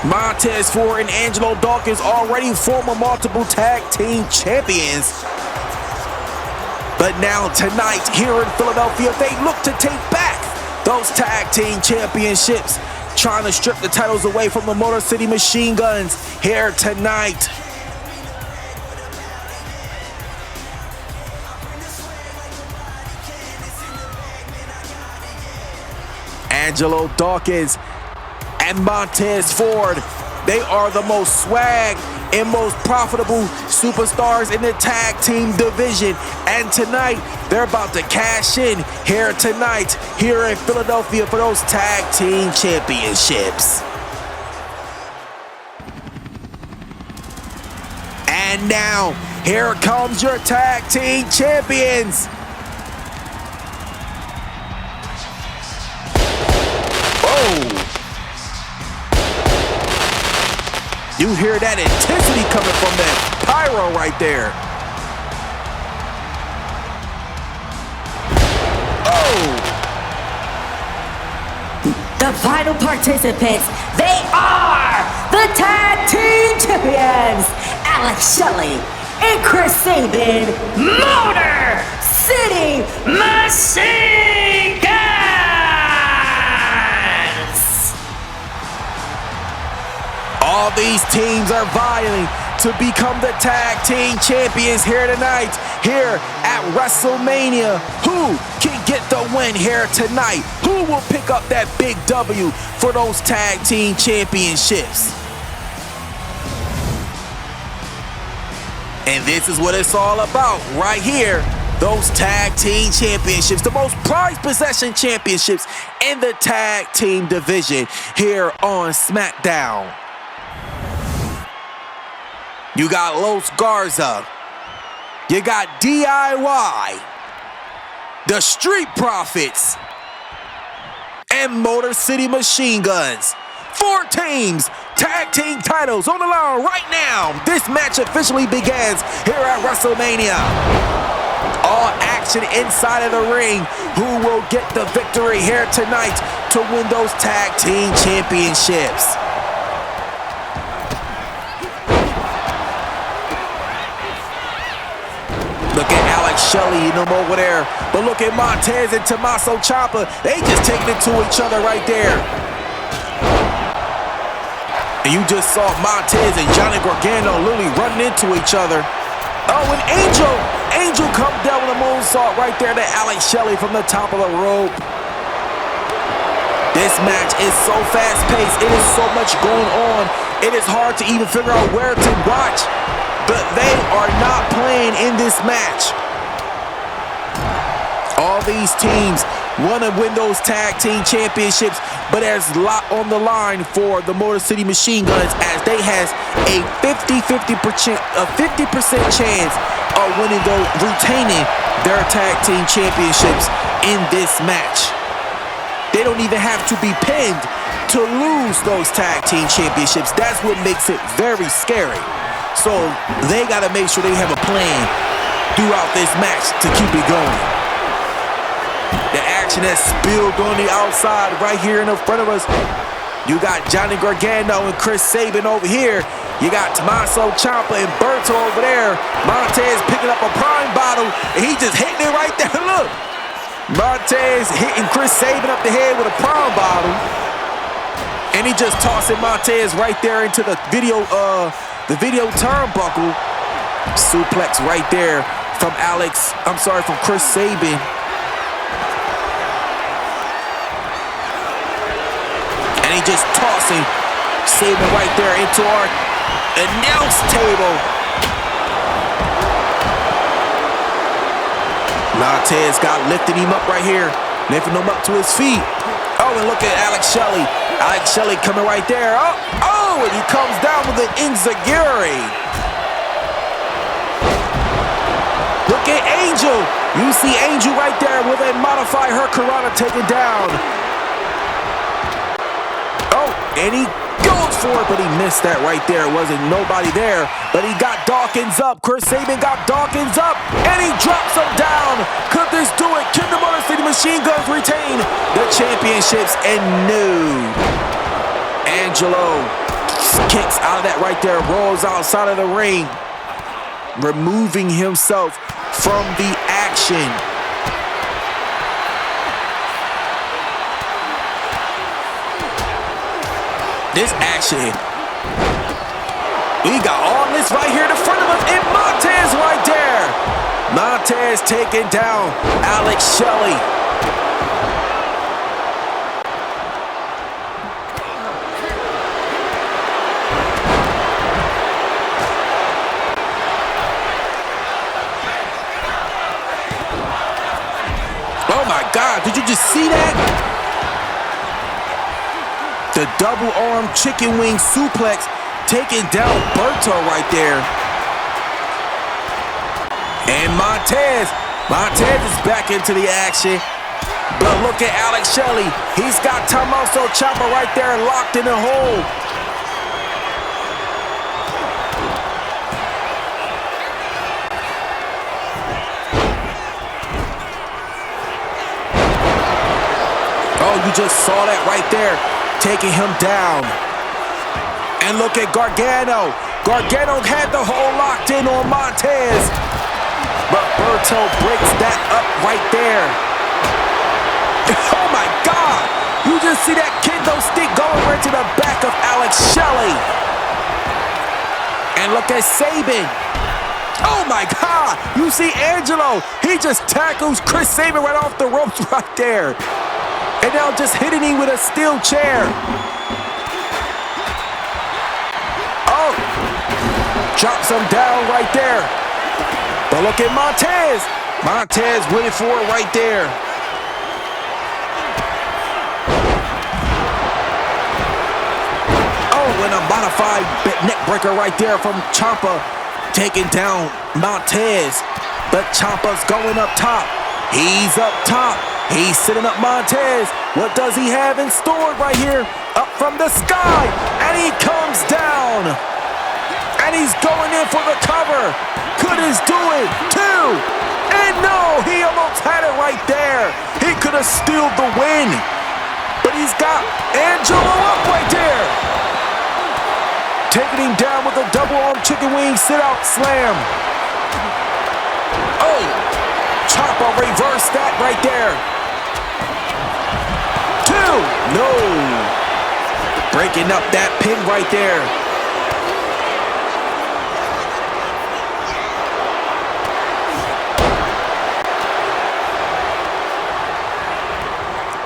Montez Ford and Angelo Dawkins, already former multiple tag team champions. But now tonight here in Philadelphia, they look to take back those tag team championships, trying to strip the titles away from the Motor City Machine Guns here tonight. Angelo Dawkins and Montez Ford, they are the most swag and most profitable superstars in the tag team division. And tonight, they're about to cash in here tonight, here in Philadelphia for those tag team championships. And now, here comes your tag team champions. You hear that intensity coming from that pyro right there. Oh! The final participants, they are the Tag Team Champions, Alex Shelley and Chris Sabin, Motor City Machine Guns. All these teams are vying to become the tag team champions here tonight, here at WrestleMania. Who can get the win here tonight? Who will pick up that big W for those tag team championships? And this is what it's all about right here. Those tag team championships, the most prized possession championships in the tag team division here on SmackDown. You got Los Garza. You got DIY. The Street Profits. And Motor City Machine Guns. 4 teams, tag team titles on the line right now. This match officially begins here at WrestleMania. All action inside of the ring. Who will get the victory here tonight to win those tag team championships? Look at Alex Shelley and them over there. But look at Montez and Tommaso Ciampa. They just taking it to each other right there. And you just saw Montez and Johnny Gargano literally running into each other. Oh, and Angel comes down with a moonsault right there to Alex Shelley from the top of the rope. This match is so fast-paced. It is so much going on. It is hard to even figure out where to watch. But they are not playing in this match. All these teams want to win those tag team championships, but there's a lot on the line for the Motor City Machine Guns, as they has a 50% chance of retaining their tag team championships in this match. They don't even have to be pinned to lose those tag team championships. That's what makes it very scary. So they got to make sure they have a plan throughout this match to keep it going. The action has spilled on the outside right here in the front of us. You got Johnny Gargano and Chris Sabin over here. You got Tommaso Ciampa and Berto over there. Montez picking up a prime bottle, and he just hitting it right there. Look. Montez hitting Chris Sabin up the head with a prime bottle. And he just tossing Montez right there into the video turnbuckle. Suplex right there from Chris Sabin. And he just tossing Sabin right there into our announce table. Montez got lifting him up right here. Lifting him up to his feet. Oh, and look at Alex Shelley. Alex Shelley coming right there. Oh, and he comes down with an enziguri. Look at Angel. You see Angel right there with a modified Hurricanrana taken down. Oh, and he goes for it, but he missed that right there. Wasn't nobody there, but he got Dawkins up. Chris Sabin got Dawkins up, and he drops him down. Could this do it? Can the Motor City Machine Guns retain the championships? And no. Angelo kicks out of that right there, rolls outside of the ring, removing himself from the action. This action, we got all this right here in front of us, and Montez right there. Montez taking down Alex Shelley. Oh my God, did you just see that? The double arm chicken wing suplex taking down Berto right there. And Montez is back into the action. But look at Alex Shelley. He's got Tommaso Ciampa right there locked in the hole. Oh, you just saw that right there. Taking him down. And look at Gargano. Gargano had the hole locked in on Montez. But Berto breaks that up right there. Oh my God. You just see that kendo stick going right to the back of Alex Shelley. And look at Sabin. Oh my God. You see Angelo. He just tackles Chris Sabin right off the ropes right there. And now just hitting him with a steel chair. Oh, drops him down right there. But look at Montez. Montez waiting for it right there. Oh, and a modified neck breaker right there from Ciampa, taking down Montez. But Ciampa's going up top. He's up top. He's sitting up Montez. What does he have in store right here? Up from the sky. And he comes down. And he's going in for the cover. Could this do it? 2. And no, he almost had it right there. He could have stealed the win. But he's got Angelo up right there. Taking him down with a double arm chicken wing sit out slam. Oh, Ciampa reversed that right there. 2. No. Breaking up that pin right there.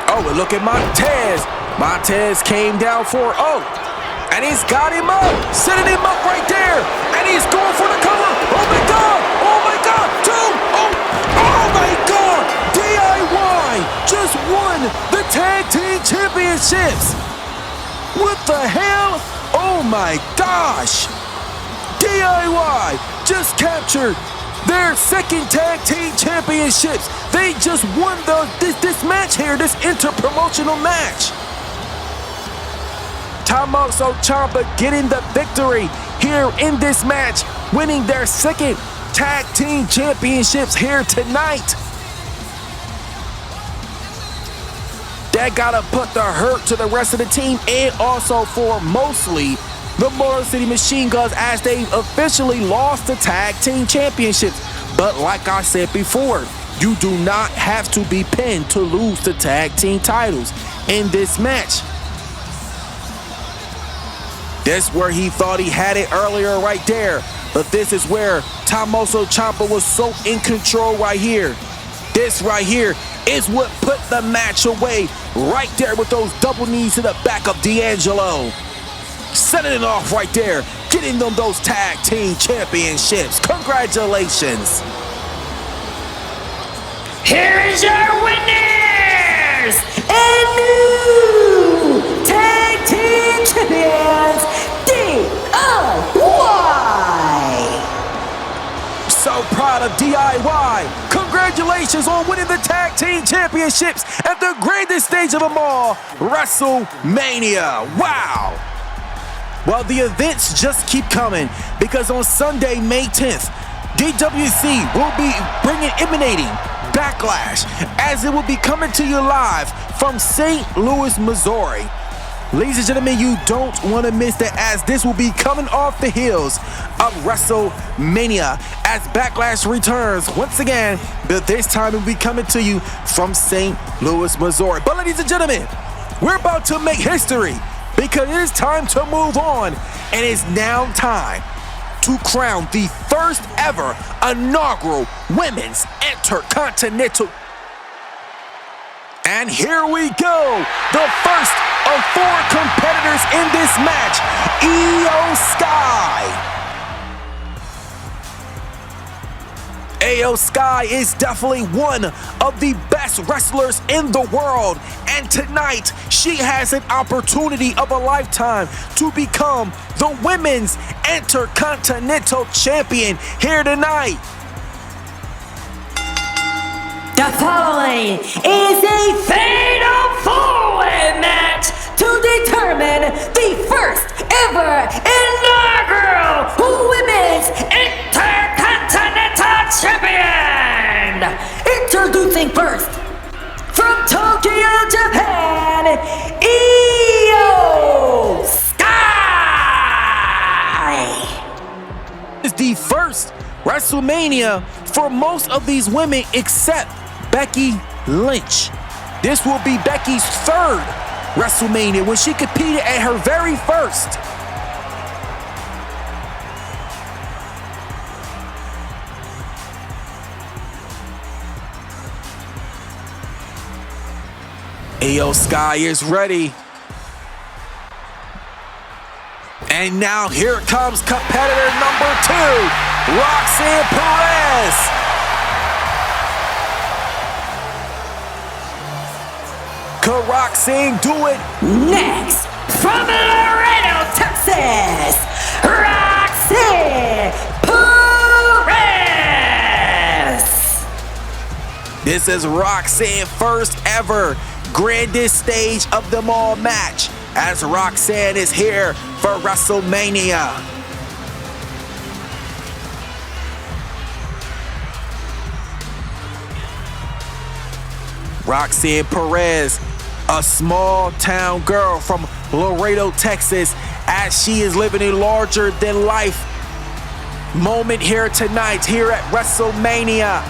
Oh, and look at Montez. Montez came down for, oh, and he's got him up, setting him up right there, and he's going for the cover. Oh my God, oh my God, two, oh my God, DIY just won the Tag Team Championships. What the hell? Oh my gosh. DIY just captured their second Tag Team Championships. They just won this match here, this inter-promotional match. Tommaso Ciampa getting the victory here in this match, winning their second Tag Team Championships here tonight. That gotta put the hurt to the rest of the team, and also for mostly the Motor City Machine Guns, as they officially lost the Tag Team Championships. But like I said before, you do not have to be pinned to lose the Tag Team titles in this match. That's where he thought he had it earlier right there. But this is where Tommaso Ciampa was so in control right here. This right here is what put the match away right there with those double knees to the back of D'Angelo. Setting it off right there, getting them those Tag Team Championships. Congratulations. Here is your winners and new Tag Team Champions, DIY. So proud of DIY. Congratulations on winning the Tag Team Championships at the greatest stage of them all, WrestleMania. Wow. Well, the events just keep coming, because on Sunday, May 10th, DWC will be emanating Backlash, as it will be coming to you live from St. Louis, Missouri. Ladies and gentlemen, you don't want to miss that, as this will be coming off the heels of WrestleMania as Backlash returns once again, but this time it will be coming to you from St. Louis, Missouri. But ladies and gentlemen, we're about to make history, because it is time to move on, and it's now time to crown the first ever inaugural Women's Intercontinental. And here we go, the first of 4 competitors in this match, Io Sky. Io Sky is definitely one of the best wrestlers in the world, and tonight she has an opportunity of a lifetime to become the Women's Intercontinental Champion here tonight. The following is a fatal 4-way match to determine the first ever inaugural Women's Intercontinental Champion. Introducing first, from Tokyo, Japan, Io Sky. It's the first WrestleMania for most of these women except Becky Lynch. This will be Becky's 3rd WrestleMania, when she competed at her very first. Io Sky is ready. And now here comes competitor number 2, Roxanne Perez. Could Roxanne do it? Next, from Laredo, Texas, Roxanne Perez. This is Roxanne's first ever grandest stage of them all match, as Roxanne is here for WrestleMania. Roxanne Perez, a small town girl from Laredo, Texas, as she is living a larger than life moment here tonight, here at WrestleMania.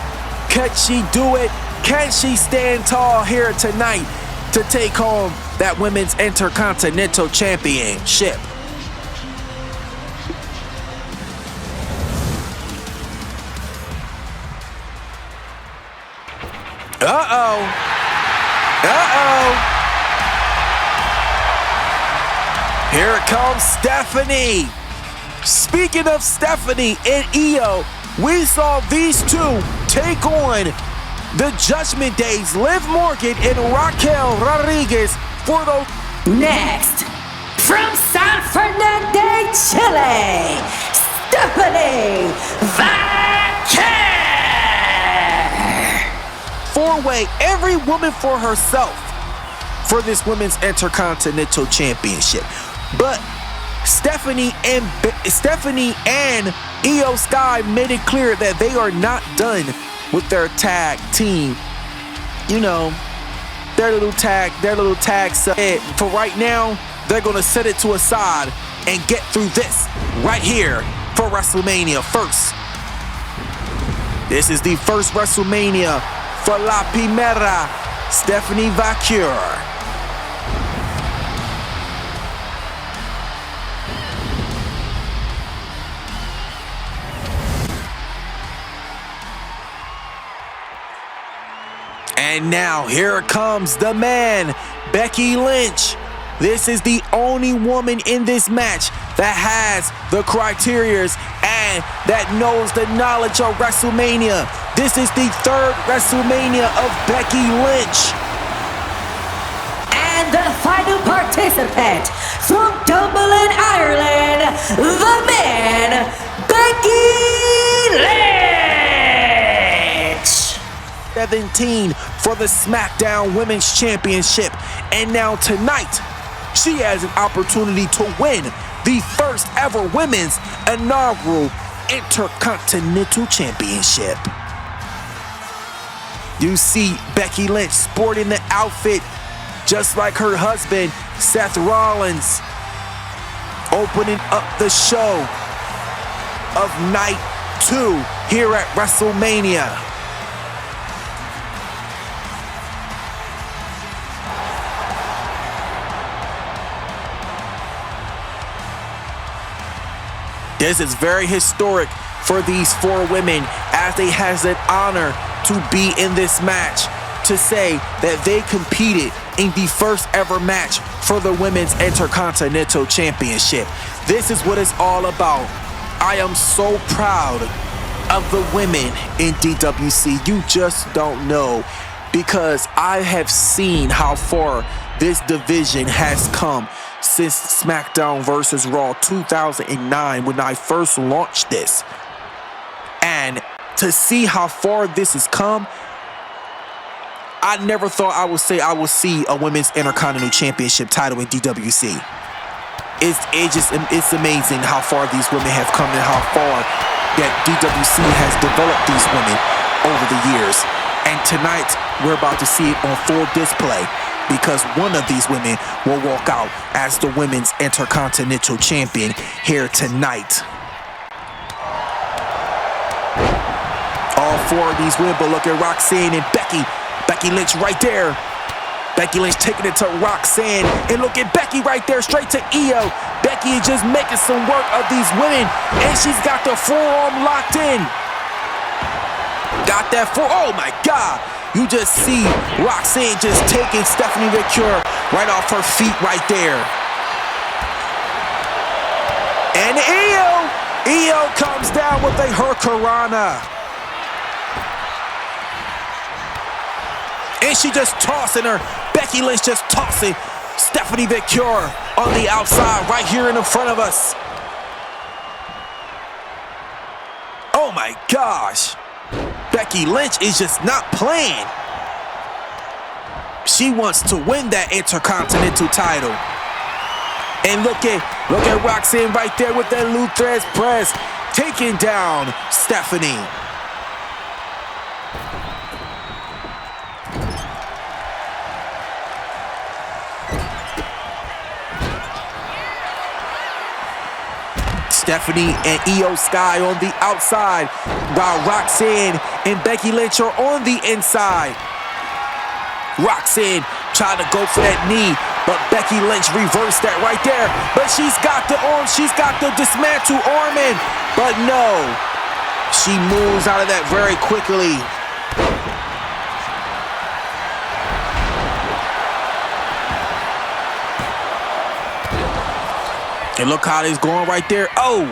Can she do it? Can she stand tall here tonight to take home that Women's Intercontinental Championship. Uh-oh. Here comes Stephanie. Speaking of Stephanie and Io, we saw these two take on the Judgment Days, Liv Morgan and Raquel Rodriguez for the... Next, from San Fernando, Chile, Stephanie Vaquer. Four-way, every woman for herself for this Women's Intercontinental Championship. But Stephanie and Io Sky made it clear that they are not done with their tag team. You know, their little tag set. For right now, they're gonna set it to a side and get through this right here for WrestleMania first. This is the first WrestleMania for La Primera, Stephanie Vaquer. And now here comes the man, Becky Lynch. This is the only woman in this match that has the criterias and that knows the knowledge of WrestleMania. This is the third WrestleMania of Becky Lynch. And the final participant from Dublin, Ireland, the man, Becky Lynch. 17 for the SmackDown Women's Championship. And now tonight, she has an opportunity to win the first ever women's inaugural Intercontinental Championship. You see Becky Lynch sporting the outfit just like her husband, Seth Rollins, opening up the show of night 2 here at WrestleMania. This is very historic for these four women as they has an honor to be in this match, to say that they competed in the first ever match for the Women's Intercontinental Championship. This is what it's all about. I am so proud of the women in DWC. You just don't know, because I have seen how far this division has come since SmackDown vs. Raw 2009 when I first launched this. And to see how far this has come, I never thought I would see a Women's Intercontinental Championship title in DWC. It's amazing how far these women have come and how far that DWC has developed these women over the years. And tonight, we're about to see it on full display, because one of these women will walk out as the Women's Intercontinental Champion here tonight. All four of these women, but look at Roxanne and Becky. Becky Lynch right there. Becky Lynch taking it to Roxanne. And look at Becky right there, straight to Io. Becky is just making some work of these women. And she's got the forearm locked in. Got that oh my God. You just see Roxanne just taking Stephanie Vaquer right off her feet right there. And Io comes down with a hurricanrana. And she just tossing her. Becky Lynch just tossing Stephanie Vaquer on the outside right here in the front of us. Oh my gosh. Becky Lynch is just not playing. She wants to win that Intercontinental title. And look at Roxanne right there with that Luthez press, taking down Stephanie. Stephanie and Io Sky on the outside, while Roxanne and Becky Lynch are on the inside. Roxanne tried to go for that knee, but Becky Lynch reversed that right there. But she's got the arm, she's got the dismantle arm in. But no, she moves out of that very quickly. And look how he's going right there. Oh!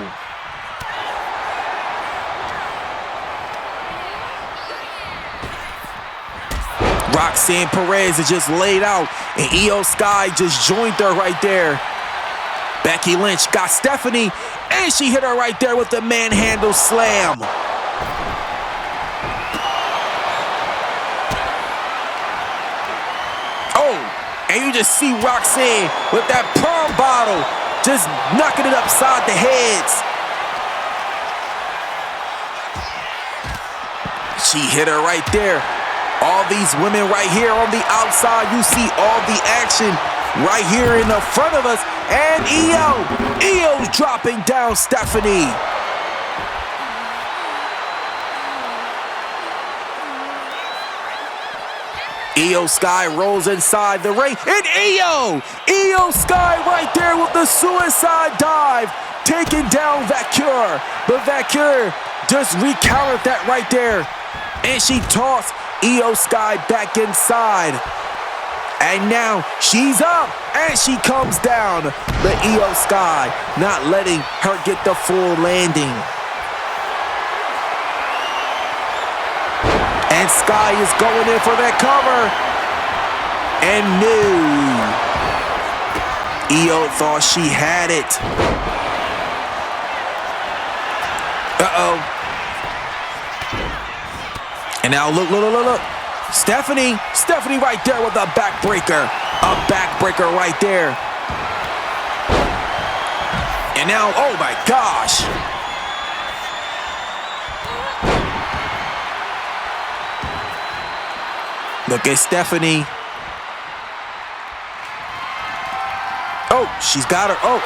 Roxanne Perez is just laid out, and Io Sky just joined her right there. Becky Lynch got Stephanie, and she hit her right there with the manhandle slam. Oh, and you just see Roxanne with that prom bottle, just knocking it upside the heads. She hit her right there. All these women right here on the outside, you see all the action right here in the front of us. And Io's dropping down Stephanie. Io Sky rolls inside the ring. And Io Sky right there with the suicide dive, taking down Vaquer. But Vaquer just recountered that right there. And she tossed Io Sky back inside. And now she's up and she comes down. But Io Sky not letting her get the full landing. And Sky is going in for that cover. And no. Io thought she had it. Uh-oh. And now look. Stephanie right there with a backbreaker. A backbreaker right there. And now, oh my gosh. Look at Stephanie. Oh, she's got her. Oh.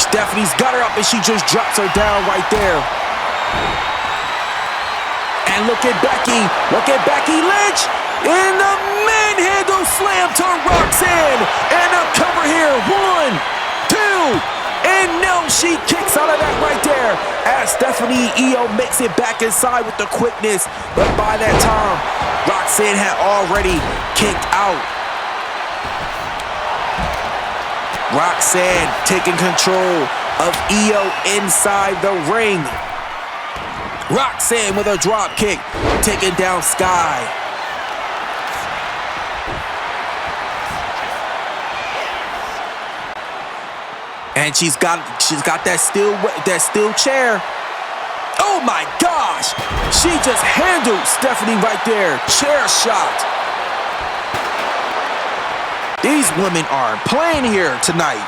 Stephanie's got her up and she just drops her down right there. And look at Becky Lynch in the manhandle slam to Roxanne. And a cover here, 1, 2, and no, she kicks out of that right there. As Stephanie Io makes it back inside with the quickness. But by that time, Roxanne had already kicked out. Roxanne taking control of Io inside the ring. Roxanne with a drop kick, taking down Sky. And she's got that steel chair. Oh my gosh! She just handled Stephanie right there. Chair shot. These women are playing here tonight.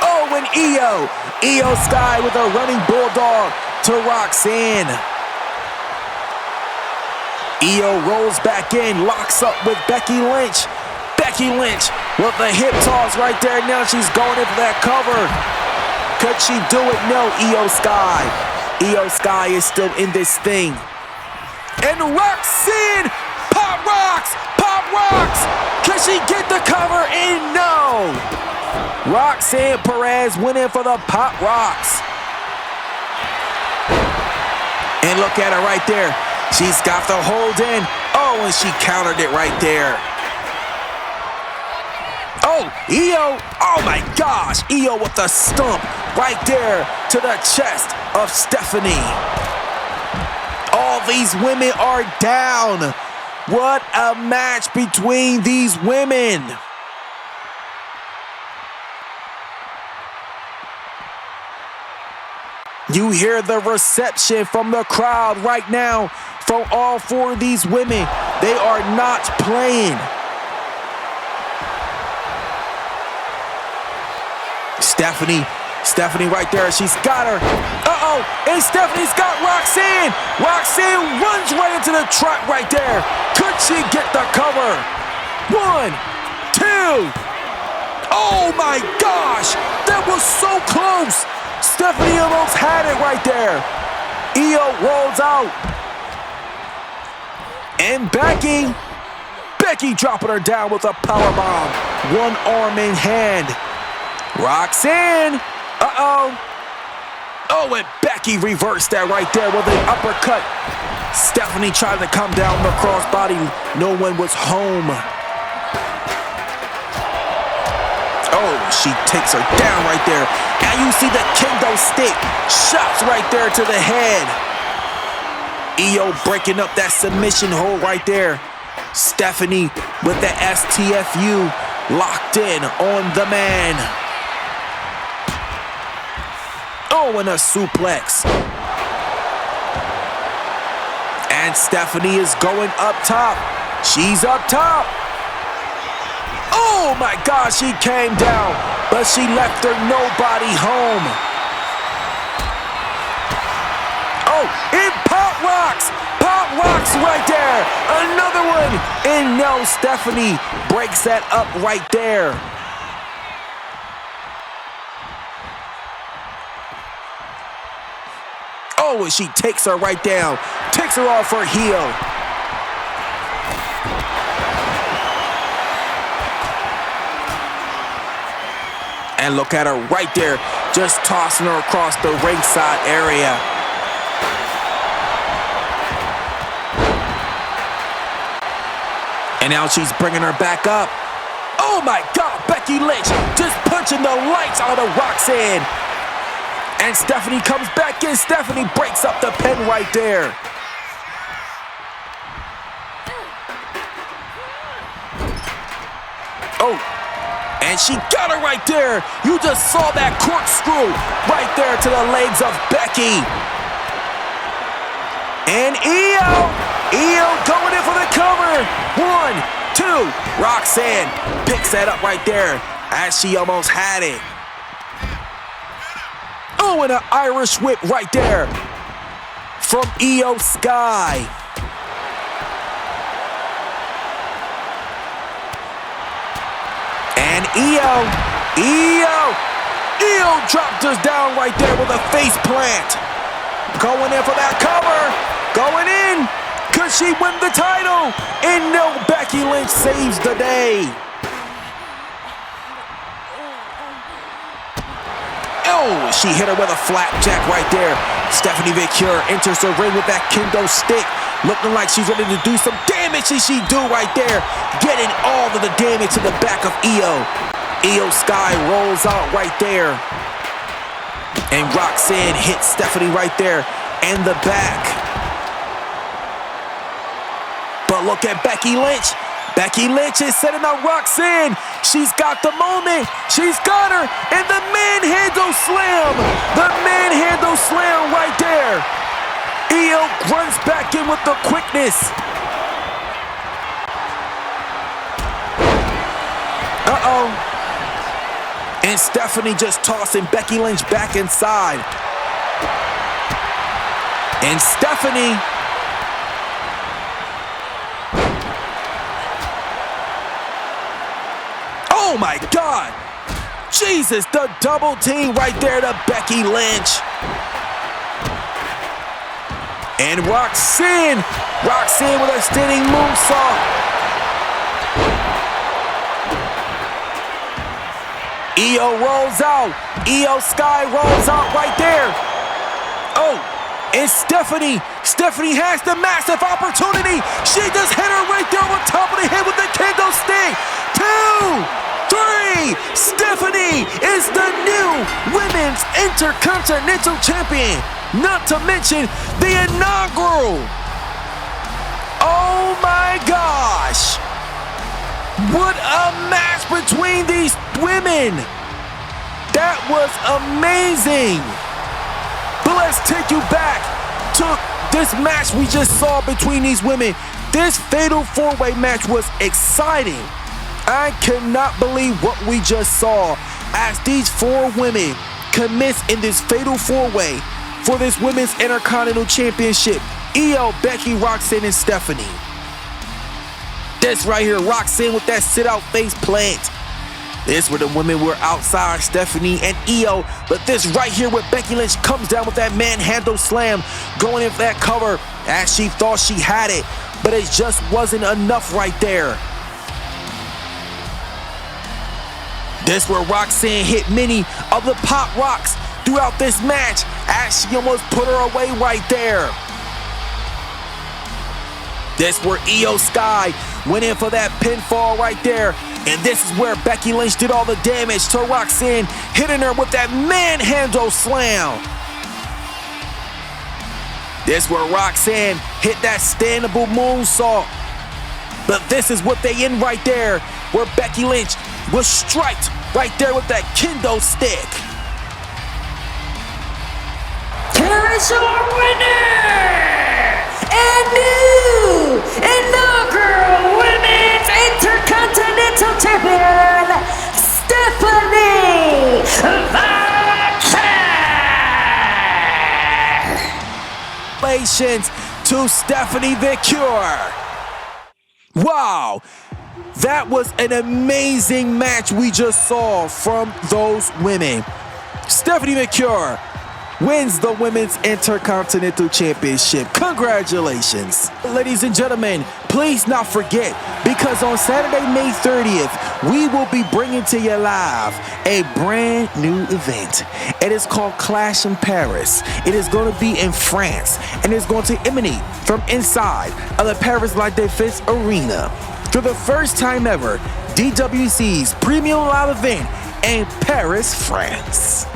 Oh, and Io Sky with a running bulldog to Roxanne. Io rolls back in, locks up with Becky Lynch. Becky Lynch with the hip toss right there. Now she's going in for that cover. Could she do it? No, Io Sky. Io Sky is still in this thing. And Roxanne pop rocks. Can she get the cover? And no. Roxanne Perez went in for the pop rocks. And look at her right there. She's got the hold in. Oh, and she countered it right there. Oh, Io. Oh my gosh. Io with the stump right there to the chest of Stephanie. All these women are down. What a match between these women. You hear the reception from the crowd right now from all four of these women. They are not playing. Stephanie right there. She's got her. Uh-oh. And Stephanie's got Roxanne. Roxanne runs right into the trap right there. Could she get the cover? 1, 2. Oh my gosh. That was so close. Stephanie almost had it right there. Io rolls out. And Becky dropping her down with a powerbomb. One arm in hand. Roxanne. Uh-oh. Oh, and Becky reversed that right there with an uppercut. Stephanie tried to come down the crossbody. No one was home. Oh, she takes her down right there. And you see the kendo stick. Shots right there to the head. Io breaking up that submission hold right there. Stephanie with the STFU locked in on the man. Oh, and a suplex. And Stephanie is going up top. She's up top. Oh my God, she came down, but she left her nobody home. Oh, and pop rocks right there. Another one, and no, Stephanie breaks that up right there. Oh, and she takes her right down, takes her off her heel. And look at her right there, just tossing her across the ringside area. And now she's bringing her back up. Oh my God, Becky Lynch just punching the lights out of Roxanne. And Stephanie comes back in. Stephanie breaks up the pin right there. Oh, and she got her right there. You just saw that corkscrew right there to the legs of Becky. And Io going in for the cover. 1, 2, Roxanne picks that up right there as she almost had it. Oh, and an Irish whip right there from Io Sky. And Io dropped us down right there with a face plant. Going in for that cover. Going in. Could she win the title? And no, Becky Lynch saves the day. Oh, she hit her with a flapjack right there. Stephanie Vaquer enters the ring with that kendo stick, looking like she's ready to do some damage, and she do right there, getting all of the damage to the back of Io. Io Sky rolls out right there. And Roxanne hits Stephanie right there in the back. But look at Becky Lynch. Becky Lynch is setting up Roxanne. She's got the moment. She's got her. And the manhandle slam. The manhandle slam right there. Io runs back in with the quickness. Uh-oh. And Stephanie just tossing Becky Lynch back inside. And Stephanie... Oh my God! Jesus, the double team right there to Becky Lynch. And Roxanne with a standing moonsault. Io rolls out. Io Sky rolls out right there. Oh, and Stephanie has the massive opportunity. She just hit her right there on top of the head with the kendo stick. 2, 3, Stephanie is the new Women's Intercontinental Champion. Not to mention the inaugural. Oh my gosh. What a match between these women. That was amazing. But let's take you back to this match we just saw between these women. This fatal four-way match was exciting. I cannot believe what we just saw as these 4 women commence in this fatal four-way for this Women's Intercontinental Championship. Io, Becky, Roxanne, and Stephanie. This right here, Roxanne with that sit-out face plant. This where the women were outside, Stephanie and Io, but this right here where Becky Lynch comes down with that manhandle slam, going in for that cover as she thought she had it, but it just wasn't enough right there. This where Roxanne hit many of the pop rocks throughout this match as she almost put her away right there. This where Io Sky went in for that pinfall right there. And this is where Becky Lynch did all the damage to Roxanne, hitting her with that manhandle slam. This where Roxanne hit that standable moonsault. But this is what they end right there, where Becky Lynch was striked right there with that kendo stick. Here is your winner, and new inaugural Women's Intercontinental Champion, Stephanie Vaquer. Congratulations to Stephanie Vaquer. Wow, that was an amazing match we just saw from those women. Stephanie Vaquer wins the Women's Intercontinental Championship. Congratulations. Ladies and gentlemen, please not forget, because on Saturday, May 30th, we will be bringing to you live a brand new event. It is called Clash in Paris. It is going to be in France, and it's going to emanate from inside of the Paris La Défense Arena. For the first time ever, DWC's premium live event in Paris, France.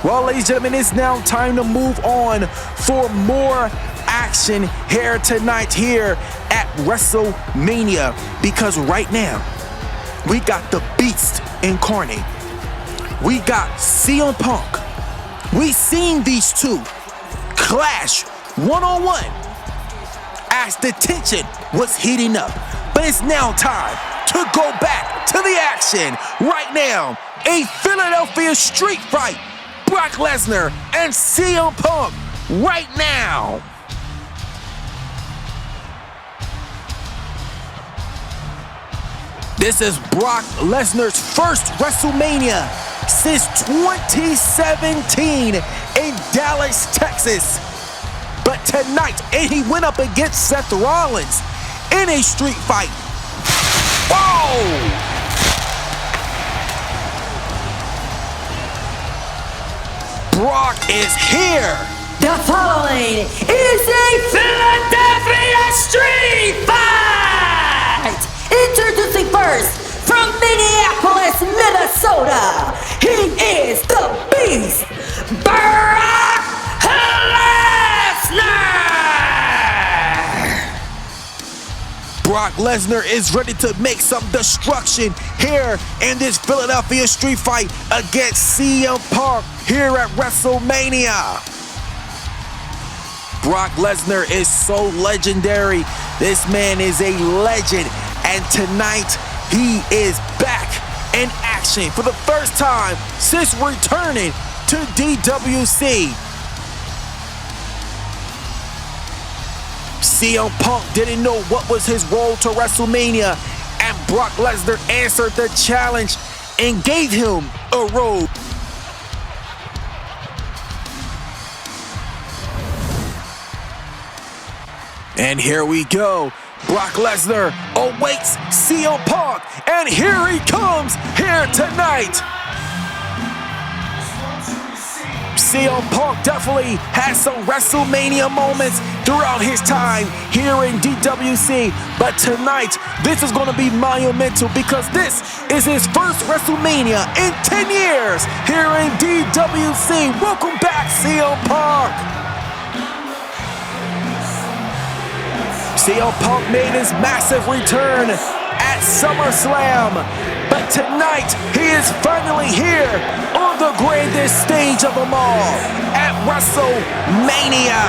Well, ladies and gentlemen, it's now time to move on for more action here tonight here at WrestleMania, because right now we got the Beast incarnate. We got CM Punk. We seen these two clash one-on-one as the tension was heating up. But it's now time to go back to the action. Right now, a Philadelphia street fight. Brock Lesnar and CM Punk right now. This is Brock Lesnar's first WrestleMania since 2017 in Dallas, Texas. But tonight, and he went up against Seth Rollins in a street fight. Whoa! Brock is here. The following is a Philadelphia street fight. Introducing first from Minneapolis, Minnesota, he is the Beast, Brock Lesnar. Brock Lesnar is ready to make some destruction here in this Philadelphia street fight against CM Punk here at WrestleMania. Brock Lesnar is so legendary. This man is a legend. And tonight, he is back in action for the first time since returning to DWC. CM Punk didn't know what was his role to WrestleMania, and Brock Lesnar answered the challenge and gave him a robe. And here we go. Brock Lesnar awaits CM Punk, and here he comes here tonight. CM Punk definitely has some WrestleMania moments throughout his time here in DWC, but tonight this is going to be monumental because this is his first WrestleMania in 10 years here in DWC. Welcome back, CM Punk. CM Punk made his massive return at SummerSlam, but tonight he is finally here on the grandest stage of them all at WrestleMania.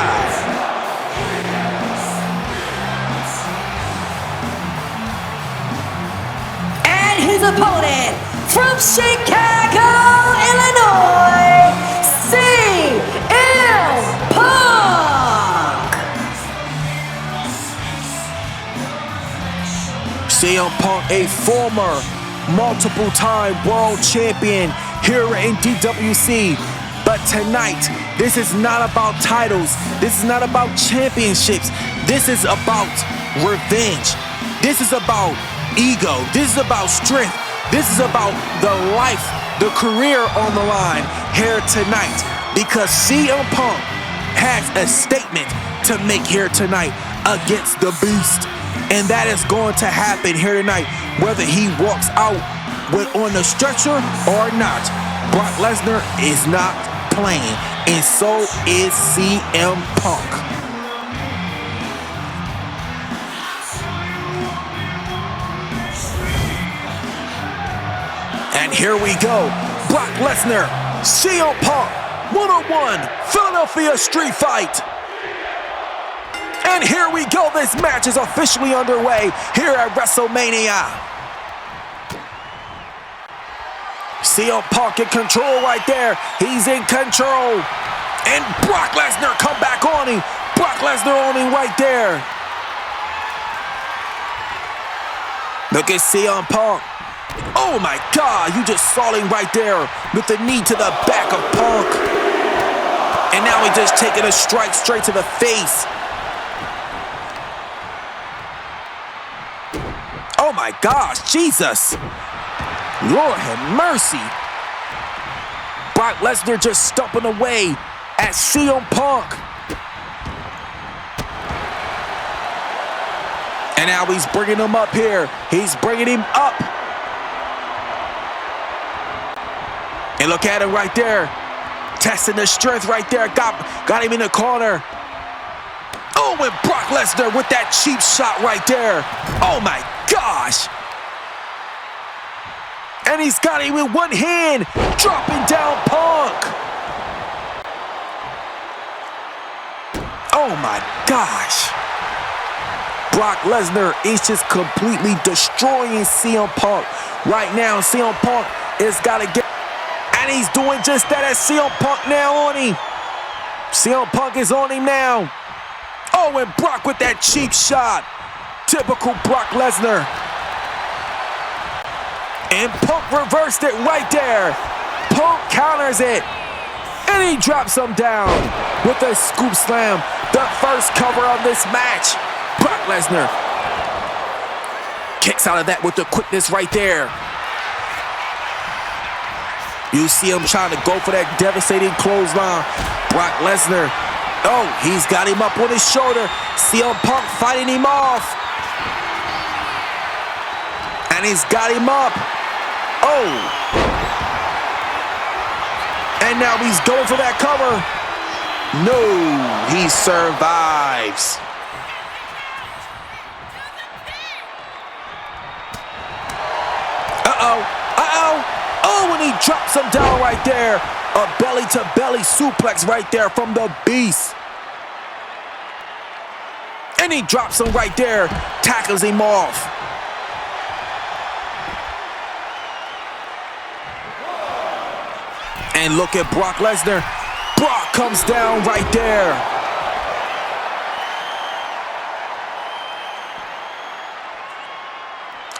And his opponent from Chicago, Illinois, CM Punk. CM Punk, a former multiple-time world champion here in DWC. But tonight, this is not about titles. This is not about championships. This is about revenge. This is about ego. This is about strength. This is about the life, the career on the line here tonight. Because CM Punk has a statement to make here tonight against the Beast. And that is going to happen here tonight, whether he walks out on the stretcher or not. Brock Lesnar is not playing, and so is CM Punk. And here we go. Brock Lesnar, CM Punk, one-on-one Philadelphia street fight. And here we go. This match is officially underway here at WrestleMania. CM Punk in control right there. He's in control. And Brock Lesnar come back on him. Brock Lesnar on him right there. Look at CM Punk. Oh my God, you just saw him right there with the knee to the back of Punk. And now he's just taking a strike straight to the face. Oh my gosh, Jesus. Lord have mercy. Brock Lesnar just stumping away at CM Punk. And now he's bringing him up here. He's bringing him up. And look at him right there. Testing the strength right there. Got him in the corner. Oh, and Brock Lesnar with that cheap shot right there. Oh my gosh. And he's got him with one hand, dropping down Punk. Oh my gosh. Brock Lesnar is just completely destroying CM Punk. Right now, CM Punk has got to get... And he's doing just that as CM Punk now on him. CM Punk is on him now. Oh, and Brock with that cheap shot. Typical Brock Lesnar. And Punk reversed it right there. Punk counters it. And he drops him down with a scoop slam. The first cover of this match. Brock Lesnar kicks out of that with the quickness right there. You see him trying to go for that devastating clothesline. Brock Lesnar. Oh, he's got him up on his shoulder. CM Punk fighting him off. And he's got him up. Oh. And now he's going for that cover. No, he survives. Uh-oh. Uh-oh. Oh, and he drops him down right there. A belly-to-belly suplex right there from the Beast. And he drops him right there. Tackles him off. And look at Brock Lesnar. Brock comes down right there.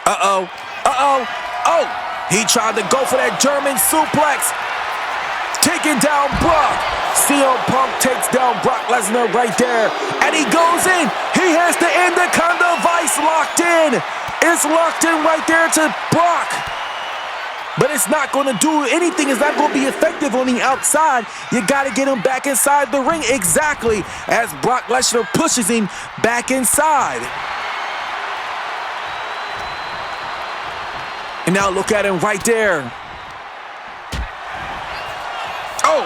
Uh-oh. Uh-oh. Oh, he tried to go for that German suplex. Taking down Brock. CM Punk takes down Brock Lesnar right there. And he goes in. He has the Anaconda Vice locked in. It's locked in right there to Brock. But it's not going to do anything. It's not going to be effective on the outside. You got to get him back inside the ring. Exactly as Brock Lesnar pushes him back inside. And now look at him right there. Oh.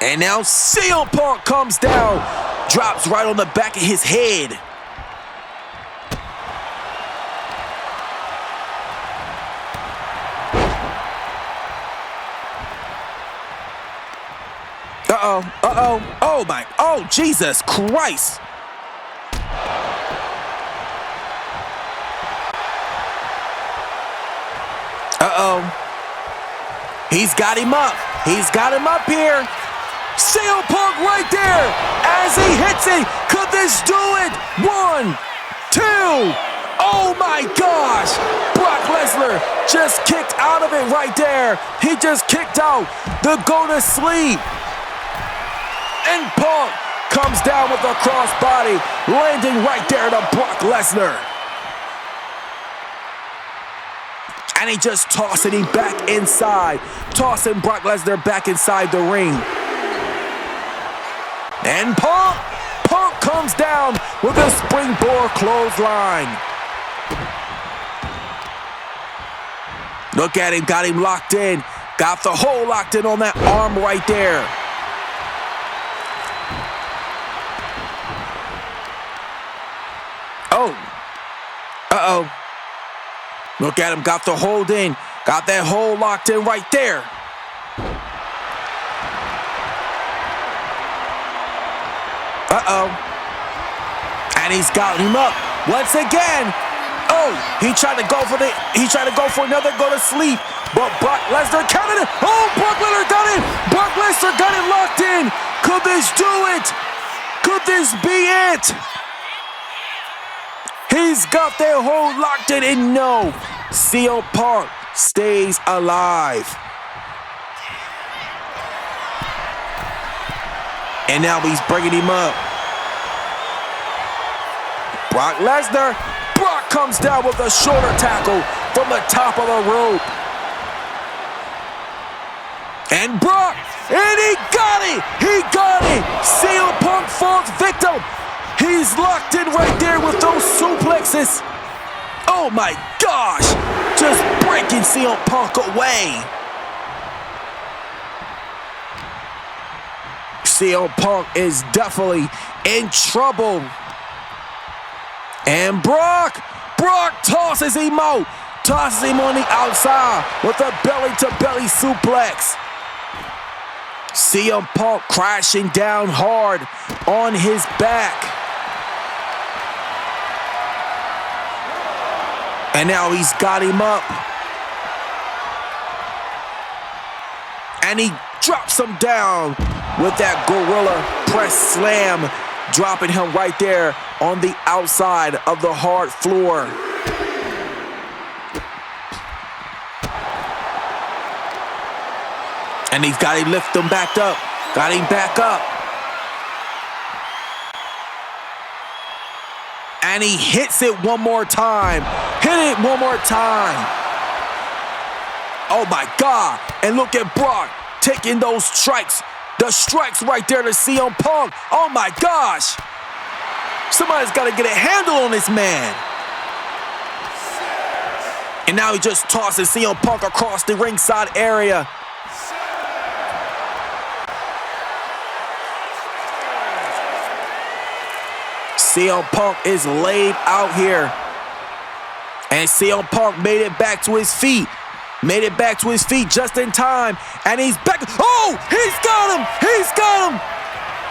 And now CM Punk comes down. Drops right on the back of his head. Uh-oh, uh-oh, oh my, oh Jesus Christ. Uh-oh. He's got him up. He's got him up here. CM Punk right there as he hits it. Could this do it? 1, 2. Oh my gosh! Brock Lesnar just kicked out of it right there. He just kicked out the go to sleep. And Punk comes down with a crossbody, landing right there to Brock Lesnar. And he just tossing him back inside, tossing Brock Lesnar back inside the ring. And Punk comes down with a springboard clothesline. Look at him, got him locked in. Got the hole locked in on that arm right there. Oh. Uh-oh. Look at him, got the hold in. Got that hole locked in right there. Uh-oh. And he's got him up once again. Oh, he tried to go for another go to sleep. But Brock Lesnar counted it. Oh, Brock Lesnar got it. Brock Lesnar got it locked in. Could this do it? Could this be it? He's got that hole locked in, and no, CM Punk stays alive. And now he's bringing him up. Brock Lesnar. Brock comes down with a shoulder tackle from the top of the rope. And Brock, and he got it! He got it! CM Punk falls victim. He's locked in right there with those suplexes. Oh my gosh! Just breaking CM Punk away. CM Punk is definitely in trouble. And Brock tosses him out. Tosses him on the outside with a belly-to-belly suplex. CM Punk crashing down hard on his back. And now he's got him up. And he drops him down with that gorilla press slam, dropping him right there on the outside of the hard floor. And he's got him lift him back up. Got him back up. And he hits it one more time. Hit it one more time. Oh my God. And look at Brock taking those strikes. The strikes right there to CM Punk. Oh my gosh. Somebody's got to get a handle on this man. And now he just tosses CM Punk across the ringside area. CM Punk is laid out here. And CM Punk made it back to his feet. Made it back to his feet just in time. And he's back. Oh, he's got him. He's got him.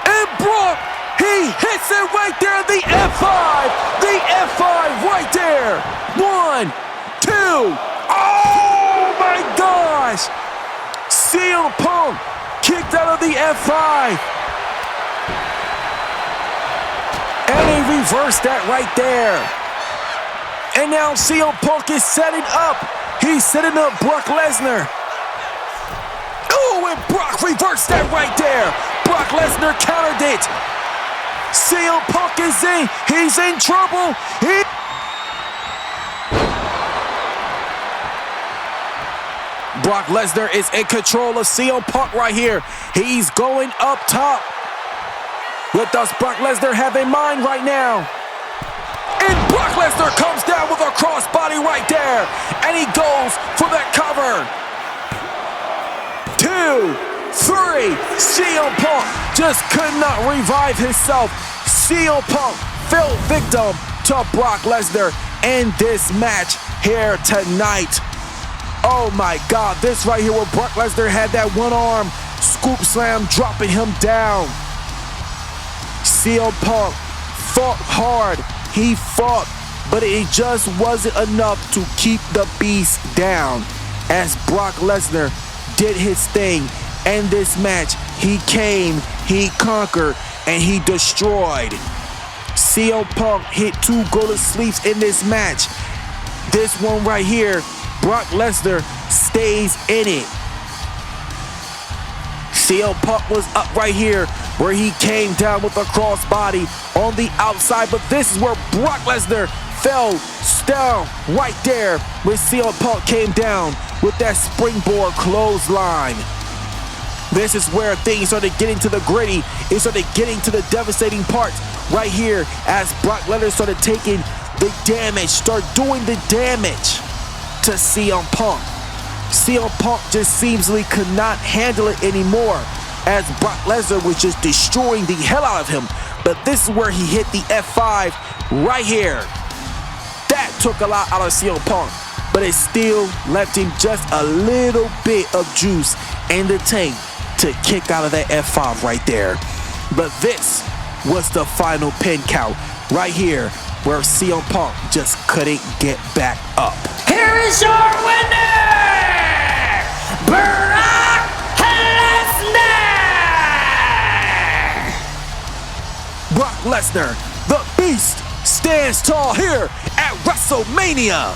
And Brock, he hits it right there. The F5. The F5 right there. 1, 2. Oh, my gosh. CM Punk kicked out of the F5. And he reversed that right there. And now CM Punk is setting up. He's setting up Brock Lesnar. Oh, and Brock reversed that right there. Brock Lesnar countered it. CM Punk is in. He's in trouble. Brock Lesnar is in control of CM Punk right here. He's going up top. What does Brock Lesnar have in mind right now? And Brock Lesnar comes down with a crossbody right there. And he goes for that cover. 2, 3. CM Punk just could not revive himself. CM Punk fell victim to Brock Lesnar in this match here tonight. Oh my God, this right here where Brock Lesnar had that one arm scoop slam dropping him down. CM Punk fought hard. He fought, but it just wasn't enough to keep the beast down. As Brock Lesnar did his thing in this match, he came, he conquered, and he destroyed CM Punk hit 2 golden sleeves in this match. This one right here, Brock Lesnar stays in it. CM Punk was up right here where he came down with a crossbody on the outside, but this is where Brock Lesnar fell down right there when CM Punk came down with that springboard clothesline. This is where things started getting to the gritty. It started getting to the devastating parts right here as Brock Lesnar started taking the damage, start doing the damage to CM Punk. CM Punk just seemingly could not handle it anymore as Brock Lesnar was just destroying the hell out of him. But this is where he hit the F5 right here. That took a lot out of CM Punk, but it still left him just a little bit of juice in the tank to kick out of that F5 right there. But this was the final pin count right here where CM Punk just couldn't get back up. Here is your winner, Brock Lesnar! Brock Lesnar, the Beast, stands tall here at WrestleMania.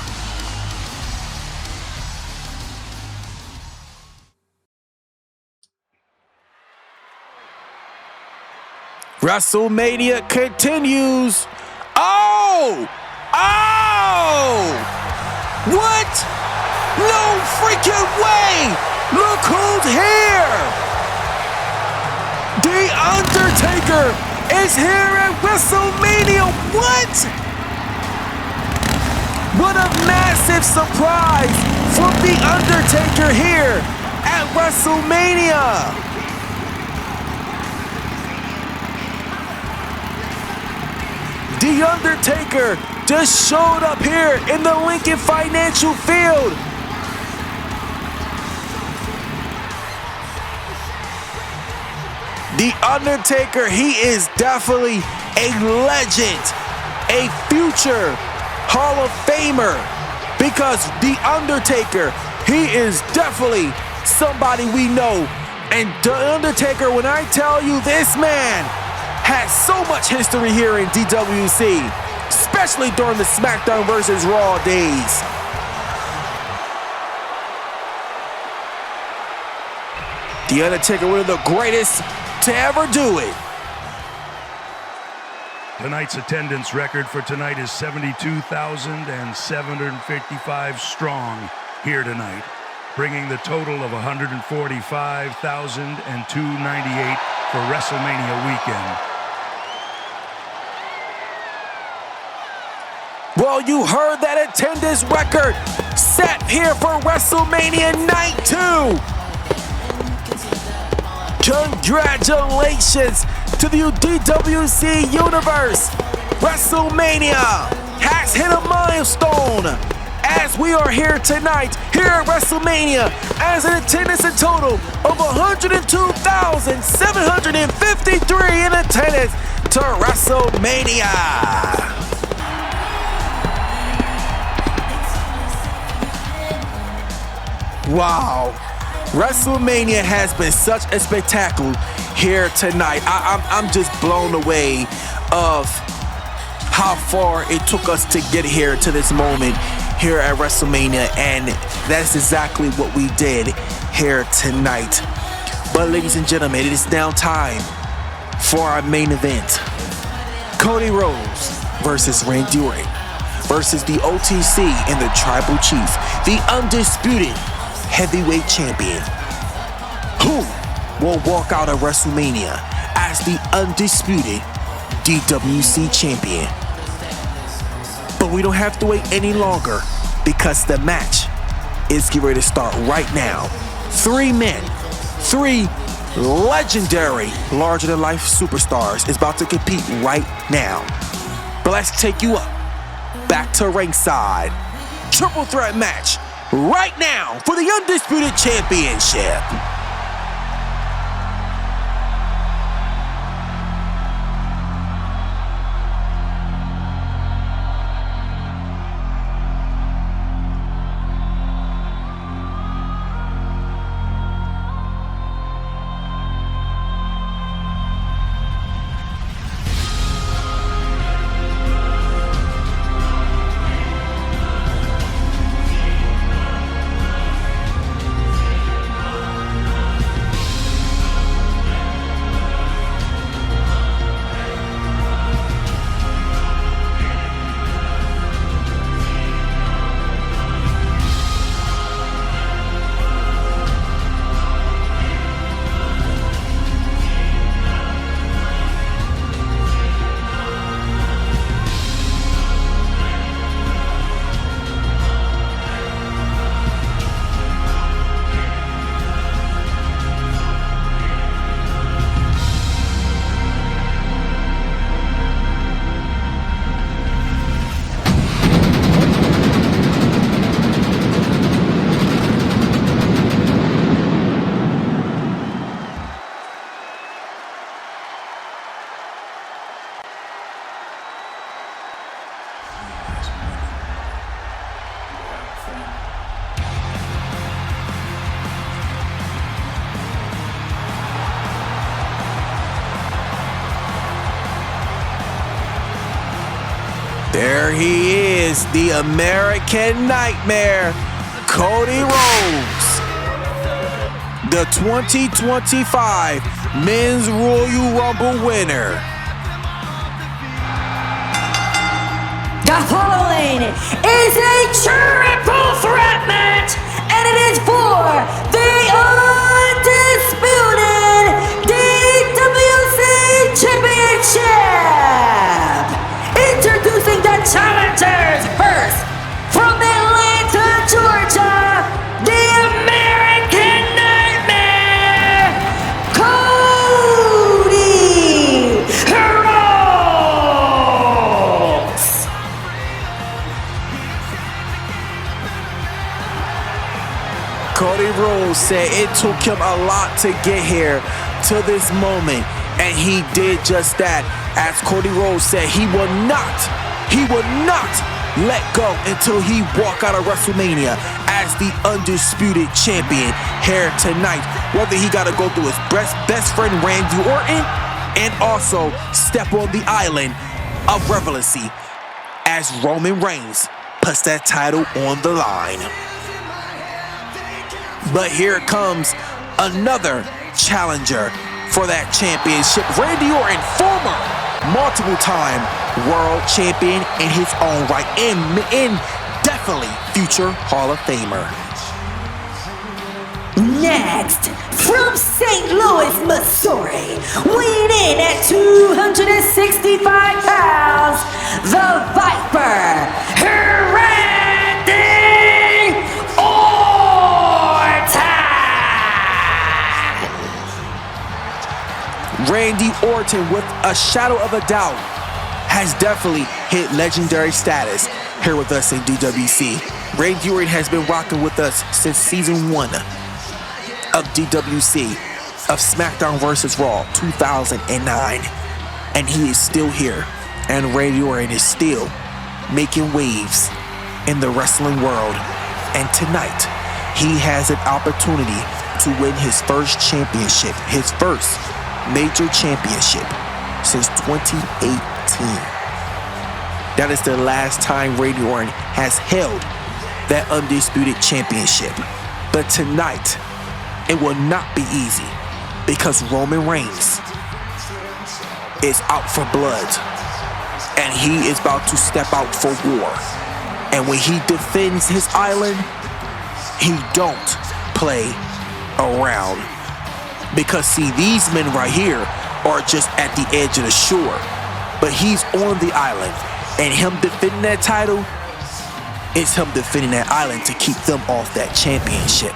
WrestleMania continues. Oh! What? No freaking way! Look who's here! The Undertaker is here at WrestleMania. What? What a massive surprise from The Undertaker here at WrestleMania. The Undertaker just showed up here in the Lincoln Financial Field. The Undertaker, he is definitely a legend, a future Hall of Famer, because The Undertaker, he is definitely somebody we know. And The Undertaker, when I tell you, this man has so much history here in DWC, especially during the SmackDown vs. Raw days. The Undertaker, one of the greatest to ever do it. Tonight's attendance record for tonight is 72,755 strong here tonight, bringing the total of 145,298 for WrestleMania weekend. Well, you heard that attendance record set here for WrestleMania Night 2. Congratulations to the DWC Universe. WrestleMania has hit a milestone as we are here tonight, here at WrestleMania, as an attendance in total of 102,753 in attendance to WrestleMania. Wow, WrestleMania has been such a spectacle here tonight. I'm just blown away of how far it took us to get here to this moment here at WrestleMania, and that's exactly what we did here tonight. But ladies and gentlemen, it is now time for our main event. Cody Rhodes versus Randy Orton versus the OTC and the Tribal Chief, the Undisputed Heavyweight Champion, who will walk out of WrestleMania as the Undisputed DWC Champion. But we don't have to wait any longer because the match is getting ready to start right now. 3 men, 3 legendary larger-than-life superstars is about to compete right now. But let's take you up back to ringside. Triple threat match right now for the Undisputed Championship. here he is, the American Nightmare, Cody Rhodes, the 2025 Men's Royal Rumble winner. The following is a triple threat match, and it is for the Undisputed DWC Championship. Introducing the challengers first, from Atlanta, Georgia, the American Nightmare, Cody Rhodes. Cody Rhodes said it took him a lot to get here to this moment, and he did just that. As Cody Rhodes said, he will not let go until he walk out of WrestleMania as the Undisputed Champion here tonight. Whether he got to go through his best friend Randy Orton and also step on the island of relevancy as Roman Reigns puts that title on the line. But here comes another challenger for that championship. Randy Orton, former multiple-time world champion in his own right, and definitely future Hall of Famer. Next, from St. Louis, Missouri, weighing in at 265 pounds, the Viper, Randy Orton! Randy Orton, with a shadow of a doubt, has definitely hit legendary status here with us in DWC. Randy Orton has been rocking with us since season 1 of DWC, of SmackDown vs. Raw 2009. And he is still here. And Randy Orton is still making waves in the wrestling world. And tonight, he has an opportunity to win his first championship, his first major championship since 2018. That is the last time Randy Orton has held that Undisputed Championship. But tonight, it will not be easy because Roman Reigns is out for blood and he is about to step out for war. And when he defends his island, he don't play around. Because see, these men right here are just at the edge of the shore, but he's on the island, and him defending that title is him defending that island to keep them off that championship.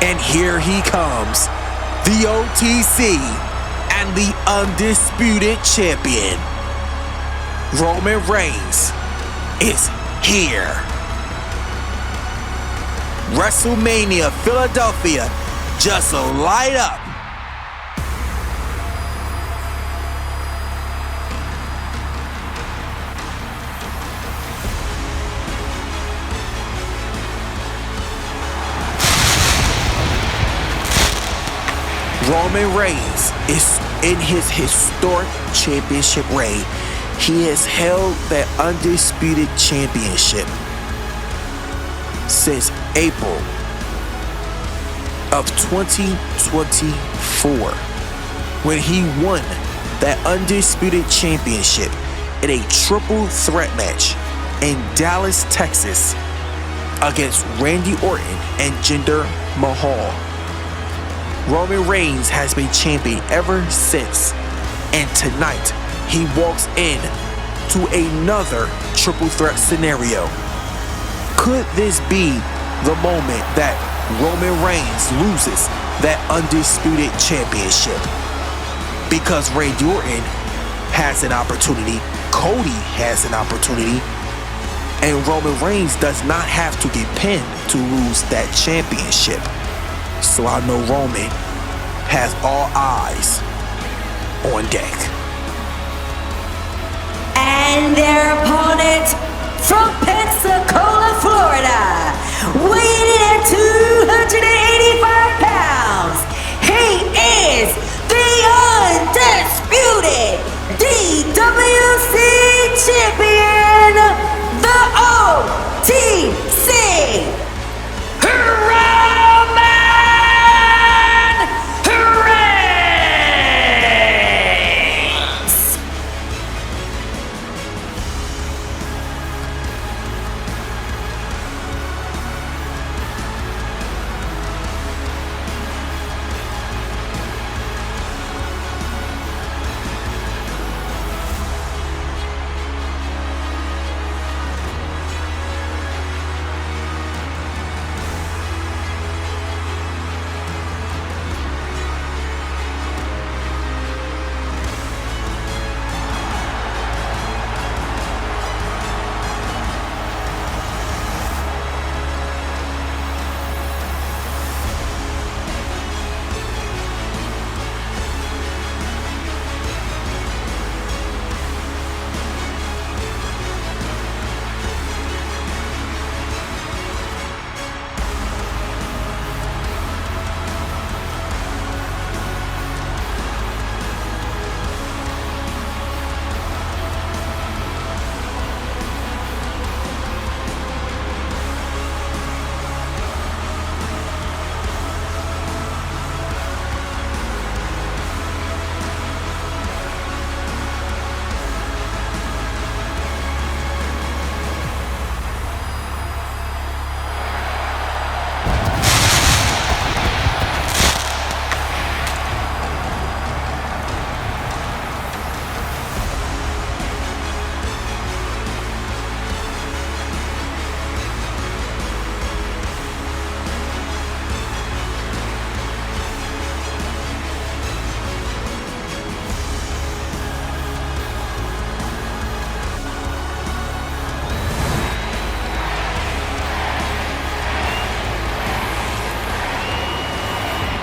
And here he comes, the OTC and the Undisputed Champion. Roman Reigns is here. WrestleMania Philadelphia just light up. Roman Reigns is in his historic championship reign. He has held that Undisputed Championship since April of 2024, when he won that Undisputed Championship in a triple threat match in Dallas, Texas against Randy Orton and Jinder Mahal. Roman Reigns has been champion ever since, and tonight he walks in to another triple threat scenario. Could this be the moment that Roman Reigns loses that Undisputed Championship? Because Randy Orton has an opportunity, Cody has an opportunity, and Roman Reigns does not have to get pinned to lose that championship. So I know Roman has all eyes on deck. And their opponent from Pensacola, Florida, weighing in at 285 pounds, he is the undisputed DWC champion, the OTC, Roman Reigns.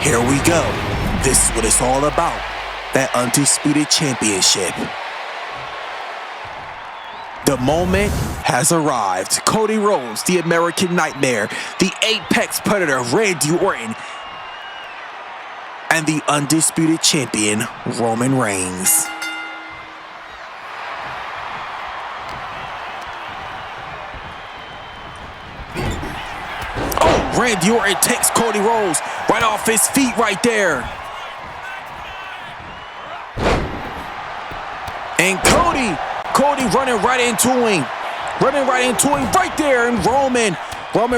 Here we go. This is what it's all about. That Undisputed Championship. The moment has arrived. Cody Rhodes, the American Nightmare, the Apex Predator, Randy Orton, and the Undisputed Champion, Roman Reigns. Oh, Randy Orton takes Cody Rhodes right off his feet right there. And Cody running right into him. Right there. And Roman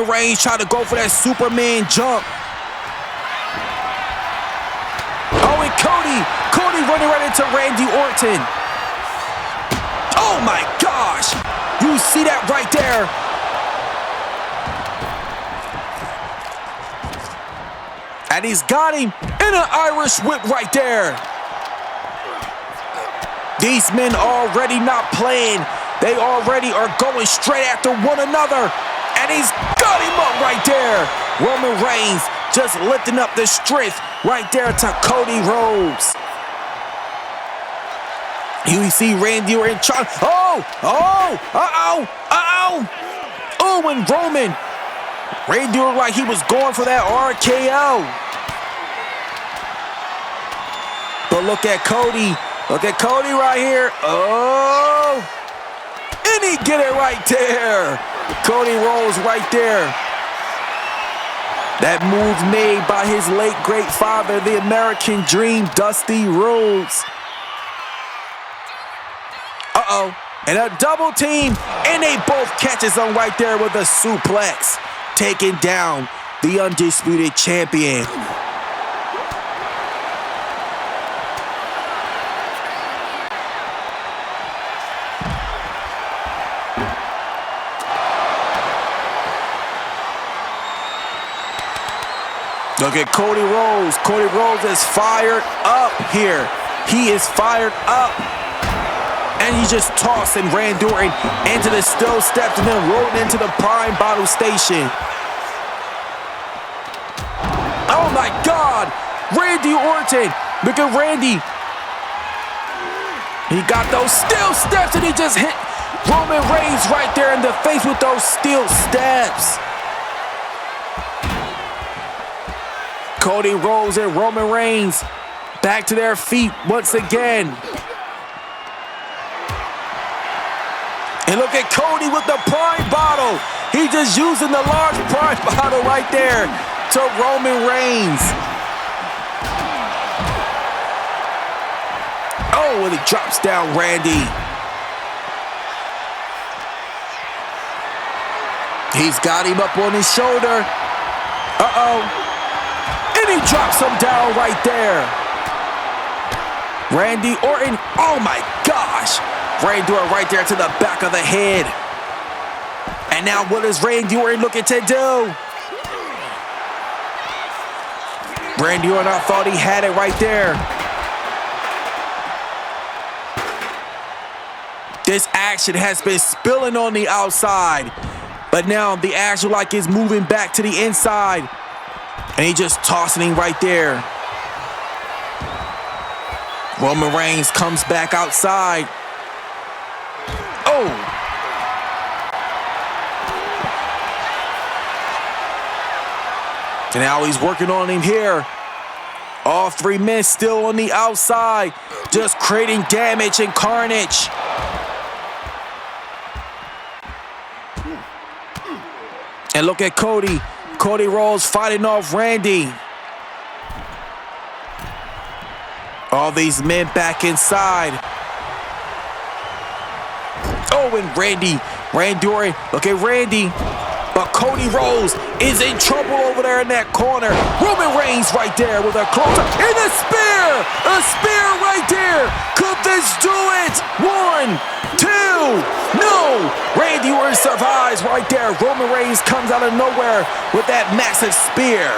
Reigns tried to go for that Superman jump. Oh, and Cody running right into Randy Orton. Oh my gosh. You see that right there. And he's got him in an Irish whip right there. These men already not playing. They already are going straight after one another. And he's got him up right there. Roman Reigns just lifting up the strength right there to Cody Rhodes. You see Randy Orton trying. And Roman. Randy Orton like he was going for that RKO. But look at Cody. Look at Cody right here. Oh. And he get it right there. Cody rolls right there. That move made by his late great father, the American Dream, Dusty Rhodes. And a double team, and they both catches him right there with a suplex, taking down the Undisputed Champion. Look at Cody Rhodes. Cody Rhodes is fired up here. He is fired up. And he's just tossing Randy Orton into the steel steps and then rolling into the prime bottle station. Oh my God! Randy Orton! Look at Randy. He got those steel steps and he just hit Roman Reigns right there in the face with those steel steps. Cody Rhodes and Roman Reigns back to their feet once again. And look at Cody with the prime bottle. He just using the large prime bottle right there to Roman Reigns. Oh, and he drops down Randy. He's got him up on his shoulder. And he drops him down right there. Randy Orton, oh my gosh. Randy Orton right there to the back of the head. And now what is Randy Orton looking to do? Randy Orton, I thought he had it right there. This action has been spilling on the outside. But now the action like is moving back to the inside. And he just tossing him right there. Roman Reigns comes back outside. Oh! And now he's working on him here. All three men still on the outside, just creating damage and carnage. And look at Cody. Cody Rhodes fighting off Randy. All these men back inside. Oh, and Randy Orton, look at Randy. But Cody Rhodes is in trouble over there in that corner. Roman Reigns right there with a closer. And a spear! A spear right there! Could this do it? 1, 2, no! Randy Orton survives right there. Roman Reigns comes out of nowhere with that massive spear.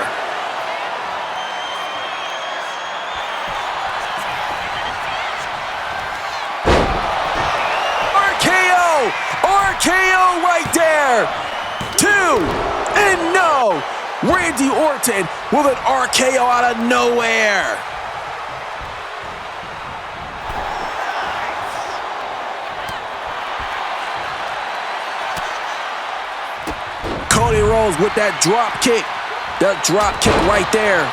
RKO right there. 2, and no. Randy Orton with an RKO out of nowhere. Cody Rhodes with that drop kick. That drop kick right there.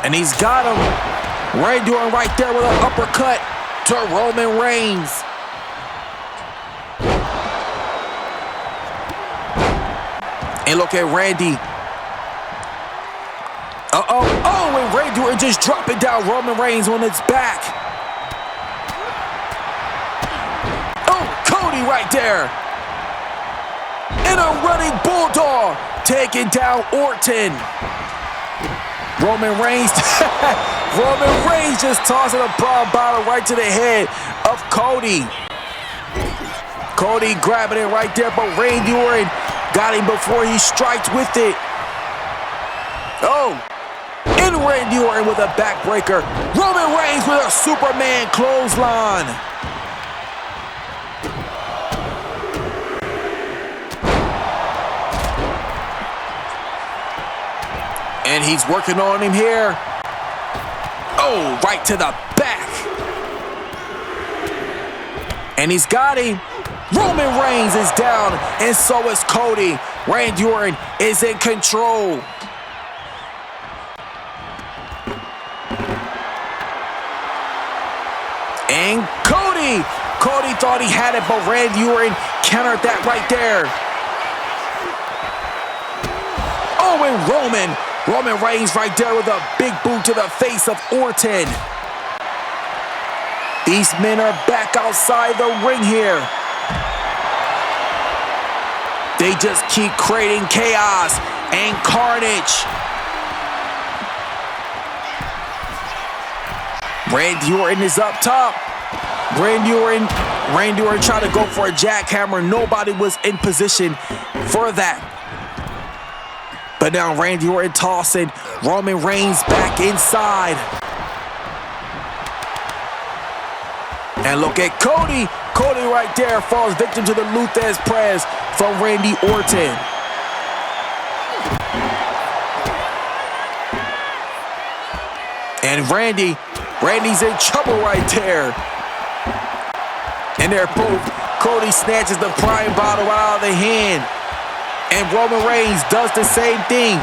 And he's got him. Randy Orton right there with an uppercut to Roman Reigns. And look at Randy. Oh, and Randy Orton just dropping down Roman Reigns on its back. Oh, Cody right there. And a running bulldog taking down Orton. Roman Reigns just tossing a brown bottle right to the head of Cody. Cody grabbing it right there, but Randy Orton got him before he strikes with it. Oh, and Randy Orton with a backbreaker. Roman Reigns with a Superman clothesline. And he's working on him here. Oh, right to the back. And he's got him. Roman Reigns is down, and so is Cody. Randy Orton is in control. And Cody thought he had it, but Randy Orton countered that right there. Oh, and Roman Reigns right there with a big boot to the face of Orton. These men are back outside the ring here. They just keep creating chaos and carnage. Randy Orton is up top. Randy Orton tried to go for a jackhammer. Nobody was in position for that. But now Randy Orton tossing Roman Reigns back inside. And look at Cody. Cody right there falls victim to the Luthez press from Randy Orton. And Randy's in trouble right there. And they're both, Cody snatches the prime bottle out of the hand. And Roman Reigns does the same thing.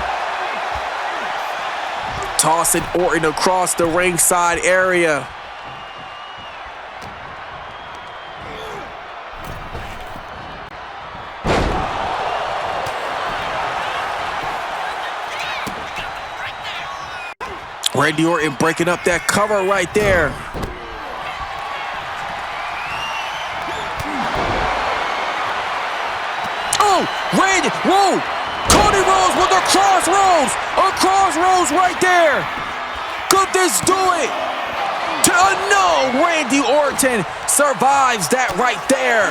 Tossing Orton across the ringside area. Randy Orton breaking up that cover right there. Oh, Randy, whoa! Cody Rhodes with a crossroads! A crossroads right there! Could this do it? No, Randy Orton survives that right there.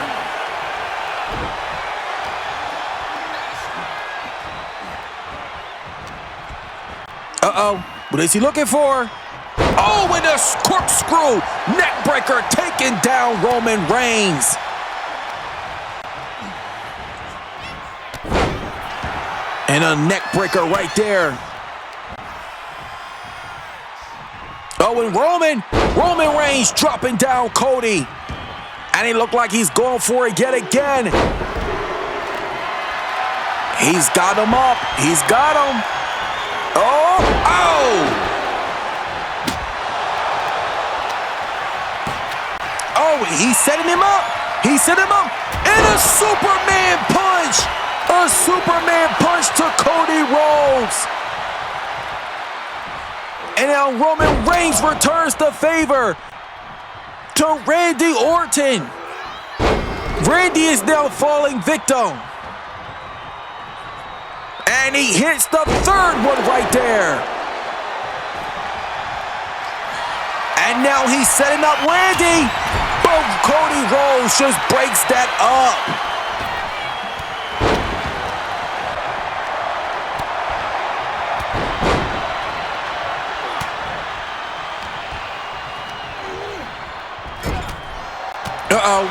Uh-oh. What is he looking for? Oh, and a corkscrew neckbreaker taking down Roman Reigns. And a neckbreaker right there. Oh, and Roman Reigns dropping down Cody. And it looked like he's going for it yet again. He's got him up. He's got him. Oh! Oh, he's setting him up. He set him up. And a Superman punch. A Superman punch to Cody Rhodes. And now Roman Reigns returns the favor to Randy Orton. Randy is now falling victim. And he hits the third one right there. And now he's setting up Randy. But Cody Rhodes just breaks that up. Uh-oh.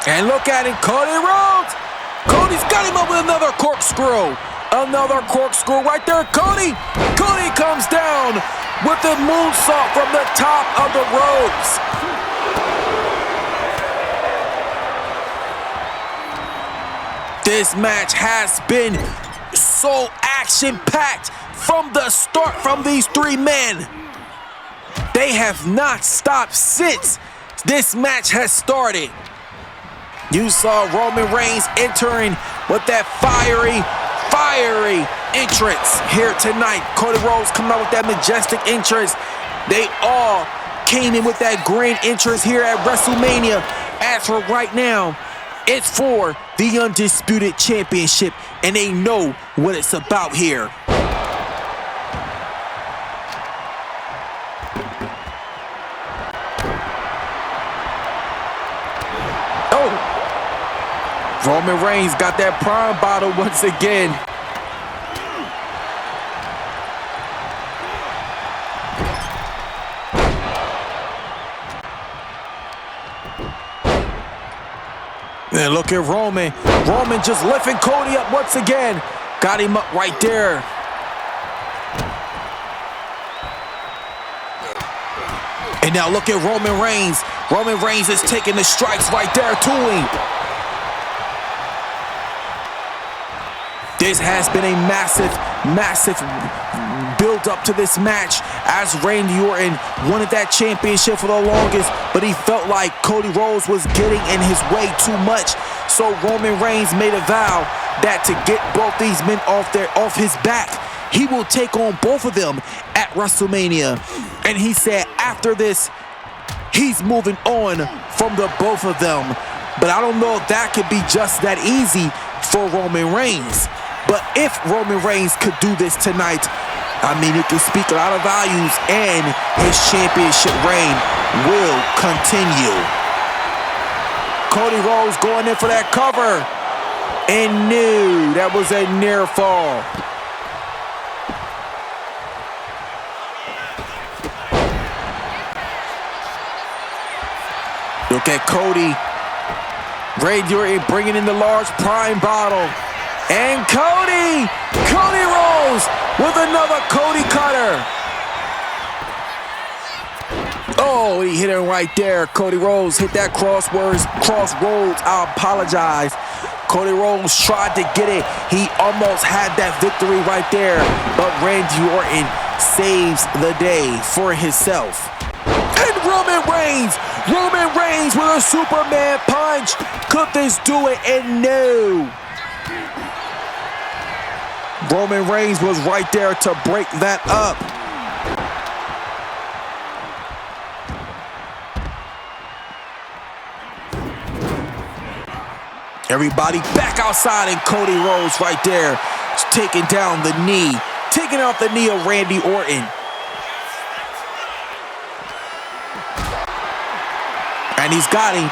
And look at it, Cody Rhodes. Cody's got him up with another corkscrew. Another corkscrew right there, Cody. Cody comes down with the moonsault from the top of the ropes. This match has been so action-packed from the start from these three men. They have not stopped since this match has started. You saw Roman Reigns entering with that fiery entrance here tonight. Cody Rhodes coming out with that majestic entrance. They all came in with that grand entrance here at WrestleMania. As for right now, it's for the Undisputed Championship, and they know what it's about here. Roman Reigns got that prime bottle once again. And look at Roman. Roman just lifting Cody up once again. Got him up right there. And now look at Roman Reigns. Roman Reigns is taking the strikes right there to him. This has been a massive build up to this match as Randy Orton wanted that championship for the longest, but he felt like Cody Rhodes was getting in his way too much. So Roman Reigns made a vow that to get both these men off his back, he will take on both of them at WrestleMania. And he said after this, he's moving on from the both of them. But I don't know if that could be just that easy for Roman Reigns. But if Roman Reigns could do this tonight, I mean, it can speak a lot of values, and his championship reign will continue. Cody Rhodes going in for that cover. And no, that was a near fall. Look at Cody. Randy Orton bringing in the large prime bottle. And Cody Rhodes with another Cody cutter. Oh, he hit him right there. Cody Rhodes hit that crossroads. I apologize. Cody Rhodes tried to get it. He almost had that victory right there. But Randy Orton saves the day for himself. And Roman Reigns with a Superman punch. Could this do it? And no. Roman Reigns was right there to break that up. Everybody back outside, and Cody Rhodes right there is taking down the knee. Taking out the knee of Randy Orton. And he's got him.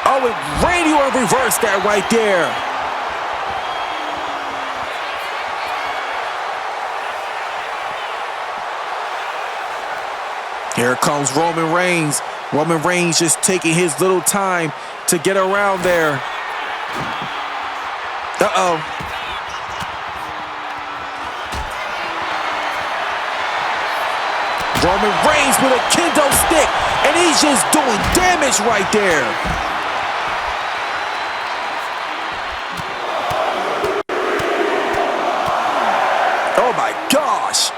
Oh, and Randy Orton reversed that right there. Here comes Roman Reigns. Roman Reigns just taking his little time to get around there. Uh-oh. Roman Reigns with a kendo stick, and he's just doing damage right there. Oh my gosh.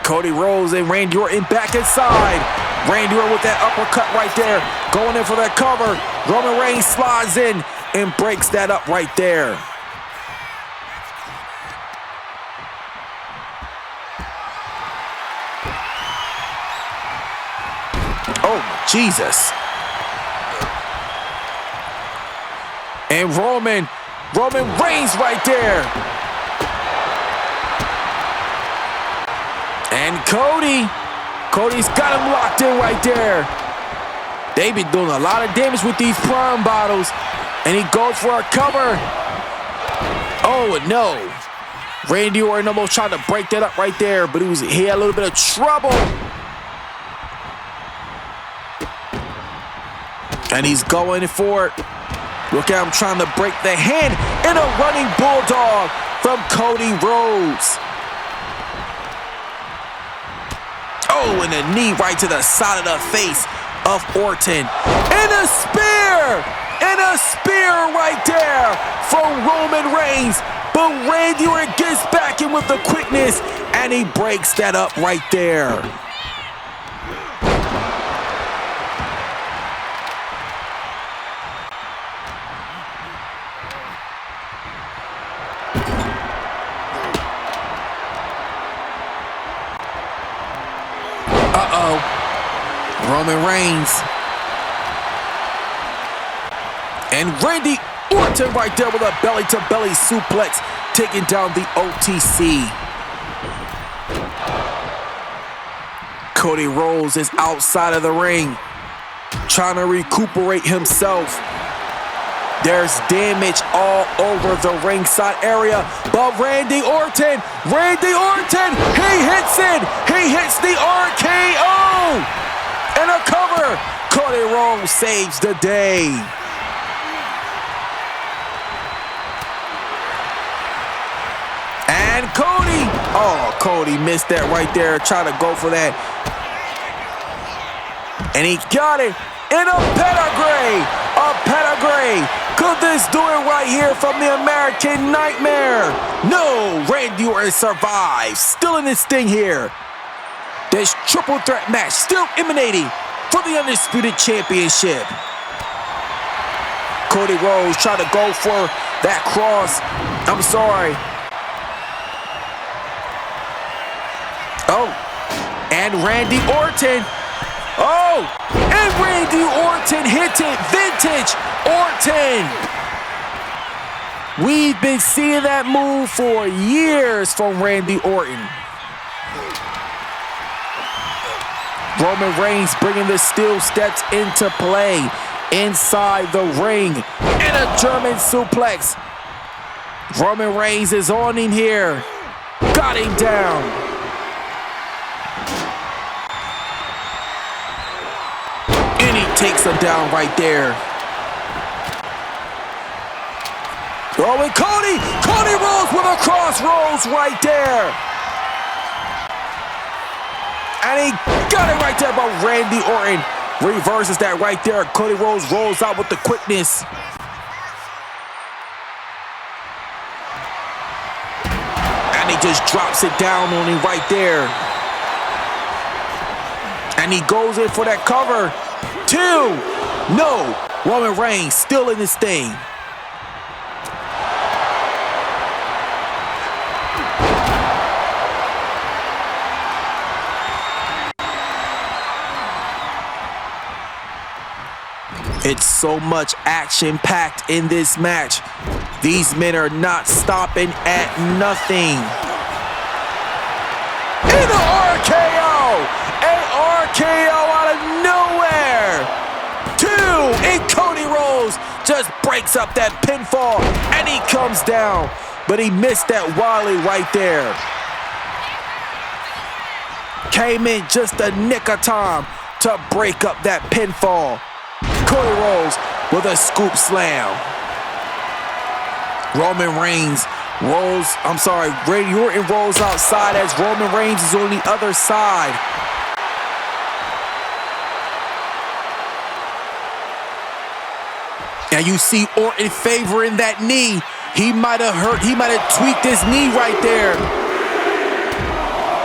Cody Rhodes and Randy Orton back inside. Randy Orton with that uppercut right there. Going in for that cover. Roman Reigns slides in and breaks that up right there. Oh, Jesus. And Roman Reigns right there. And Cody's got him locked in right there. They've been doing a lot of damage with these prime bottles. And he goes for a cover. Oh, no. Randy Orton almost tried to break that up right there, but he had a little bit of trouble. And he's going for it. Look at him trying to break the hand. And a running bulldog from Cody Rhodes. Oh, and a knee right to the side of the face of Orton. And a spear! And a spear right there from Roman Reigns. But Randy Orton gets back in with the quickness, and he breaks that up right there. Roman Reigns. And Randy Orton right there with a belly-to-belly suplex, taking down the OTC. Cody Rhodes is outside of the ring, trying to recuperate himself. There's damage all over the ringside area, but Randy Orton, he hits it! He hits the RKO! And a cover! Cody Rhodes saves the day. And Cody! Oh, Cody missed that right there, trying to go for that. And he got it in a pedigree! A pedigree! Could this do it right here from the American Nightmare? No! Randy Orton survives. Still in this thing here. This triple threat match still emanating for the Undisputed Championship. Cody Rhodes trying to go for that cross. I'm sorry. Oh, and Randy Orton. Oh, and Randy Orton hit it. Vintage Orton. We've been seeing that move for years from Randy Orton. Roman Reigns bringing the steel steps into play inside the ring. And a German suplex. Roman Reigns is on him here. Got him down. And he takes him down right there. Oh, and Cody Rhodes with a crossroads right there. And he got it right there, but Randy Orton reverses that right there. Cody Rhodes rolls out with the quickness. And he just drops it down on him right there. And he goes in for that cover. 2. No. Roman Reigns still in this thing. It's so much action-packed in this match. These men are not stopping at nothing. And an RKO! An RKO out of nowhere! 2! And Cody Rhodes just breaks up that pinfall, and he comes down. But he missed that Wally right there. Came in just a nick of time to break up that pinfall. Cody Rhodes with a scoop slam. Randy Orton rolls outside as Roman Reigns is on the other side. And you see Orton favoring that knee. He might have tweaked his knee right there.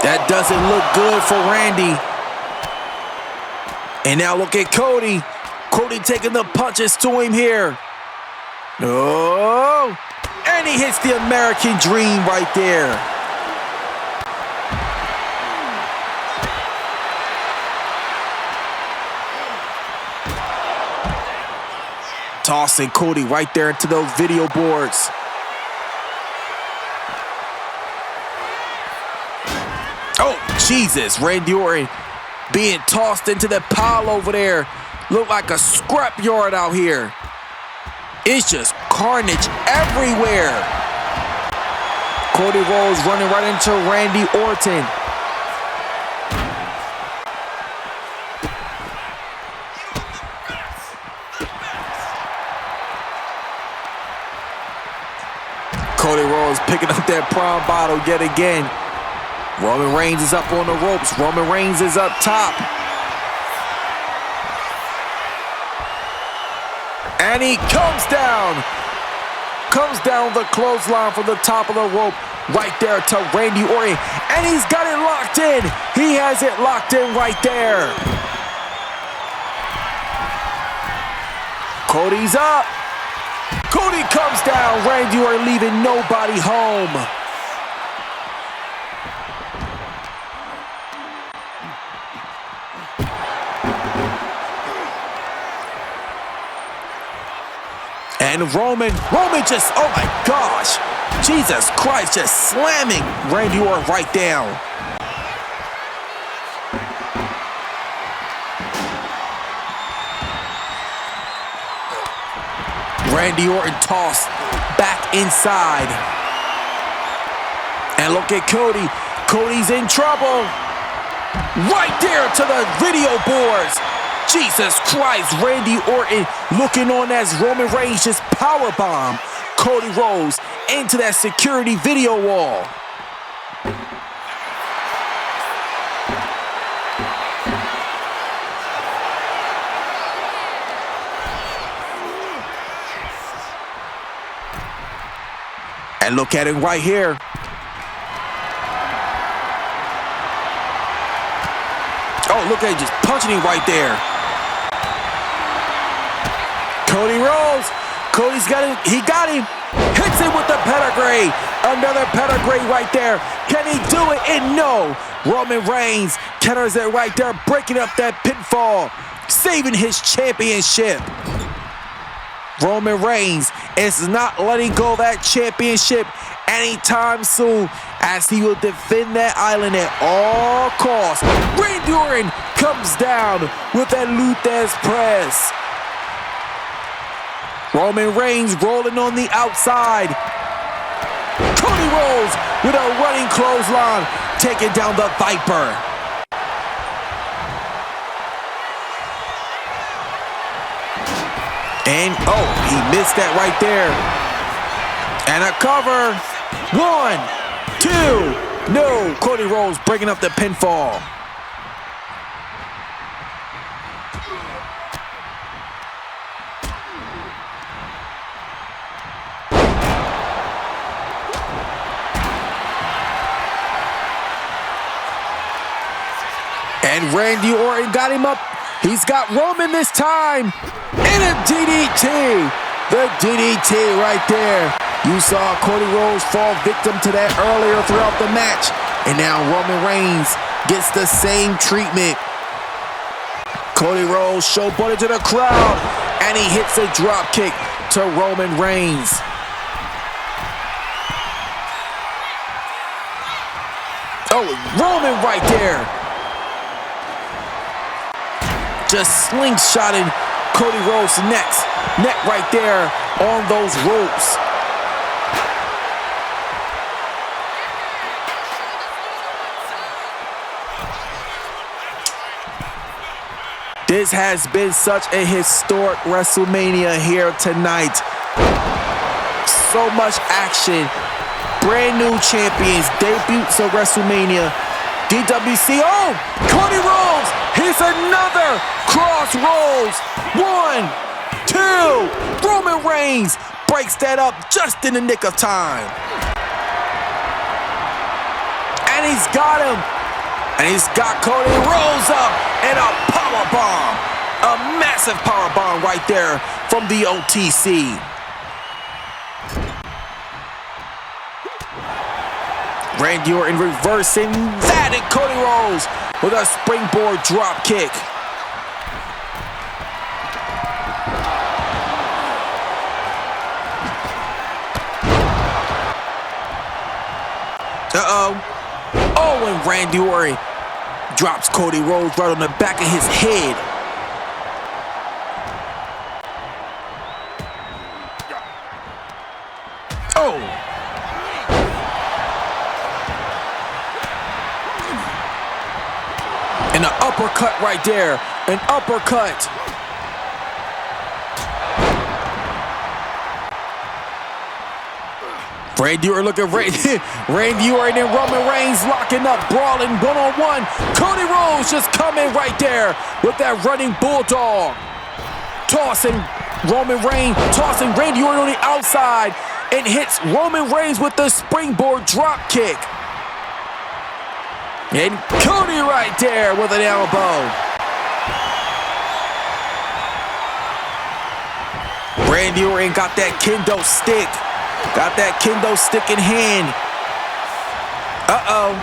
That doesn't look good for Randy. And now look at Cody. Cody taking the punches to him here. Oh, and he hits the American Dream right there. Tossing Cody right there into those video boards. Oh, Jesus, Randy Orton being tossed into the pile over there. Look like a scrapyard out here. It's just carnage everywhere. Cody Rhodes running right into Randy Orton. Cody Rhodes picking up that prom bottle yet again. Roman Reigns is up on the ropes. Roman Reigns is up top. And he comes down the clothesline from the top of the rope right there to Randy Orton. And he's got it locked in. He has it locked in right there. Cody's up. Cody comes down. Randy Orton leaving nobody home. And Roman just, oh my gosh. Jesus Christ, just slamming Randy Orton right down. Randy Orton tossed back inside. And look at Cody. Cody's in trouble. Right there to the video boards. Jesus Christ, Randy Orton looking on as Roman Reigns just powerbomb Cody Rhodes into that security video wall. And look at it right here. Oh, look at it, just punching him right there. Cody Rhodes. Cody's got him. He got him. Hits him with the pedigree. Another pedigree right there. Can he do it? And no. Roman Reigns counters it right there, breaking up that pinfall, saving his championship. Roman Reigns is not letting go of that championship anytime soon, as he will defend that island at all costs. Randy Orton comes down with that Luthez press. Roman Reigns rolling on the outside. Cody Rhodes with a running clothesline, taking down the Viper. And, oh, he missed that right there. And a cover. 1, 2. No, Cody Rhodes breaking up the pinfall. And Randy Orton got him up. He's got Roman this time. And a DDT. The DDT right there. You saw Cody Rhodes fall victim to that earlier throughout the match. And now Roman Reigns gets the same treatment. Cody Rhodes showboated to the crowd. And he hits a drop kick to Roman Reigns. Oh, Roman right there. Just slingshotting Cody Rhodes' neck right there on those ropes. This has been such a historic WrestleMania here tonight. So much action. Brand new champions, debuts of WrestleMania. DWC, oh, Cody Rhodes, here's another crossroads. 1, 2, Roman Reigns breaks that up just in the nick of time. And he's got him. And he's got Cody Rhodes up and a powerbomb. A massive powerbomb right there from the OTC. Randy Orton reversing that, and Cody Rhodes with a springboard drop kick. Oh, and Randy Orton drops Cody Rhodes right on the back of his head. Oh. And an uppercut right there. An uppercut. Randy Orton looking Randy Orton and Roman Reigns locking up, brawling one-on-one. Cody Rhodes just coming right there with that running bulldog. Tossing Randy Orton on the outside and hits Roman Reigns with the springboard drop kick. And Cody right there with an elbow. Randy Orton got that kendo stick. Got that kendo stick in hand. Uh-oh.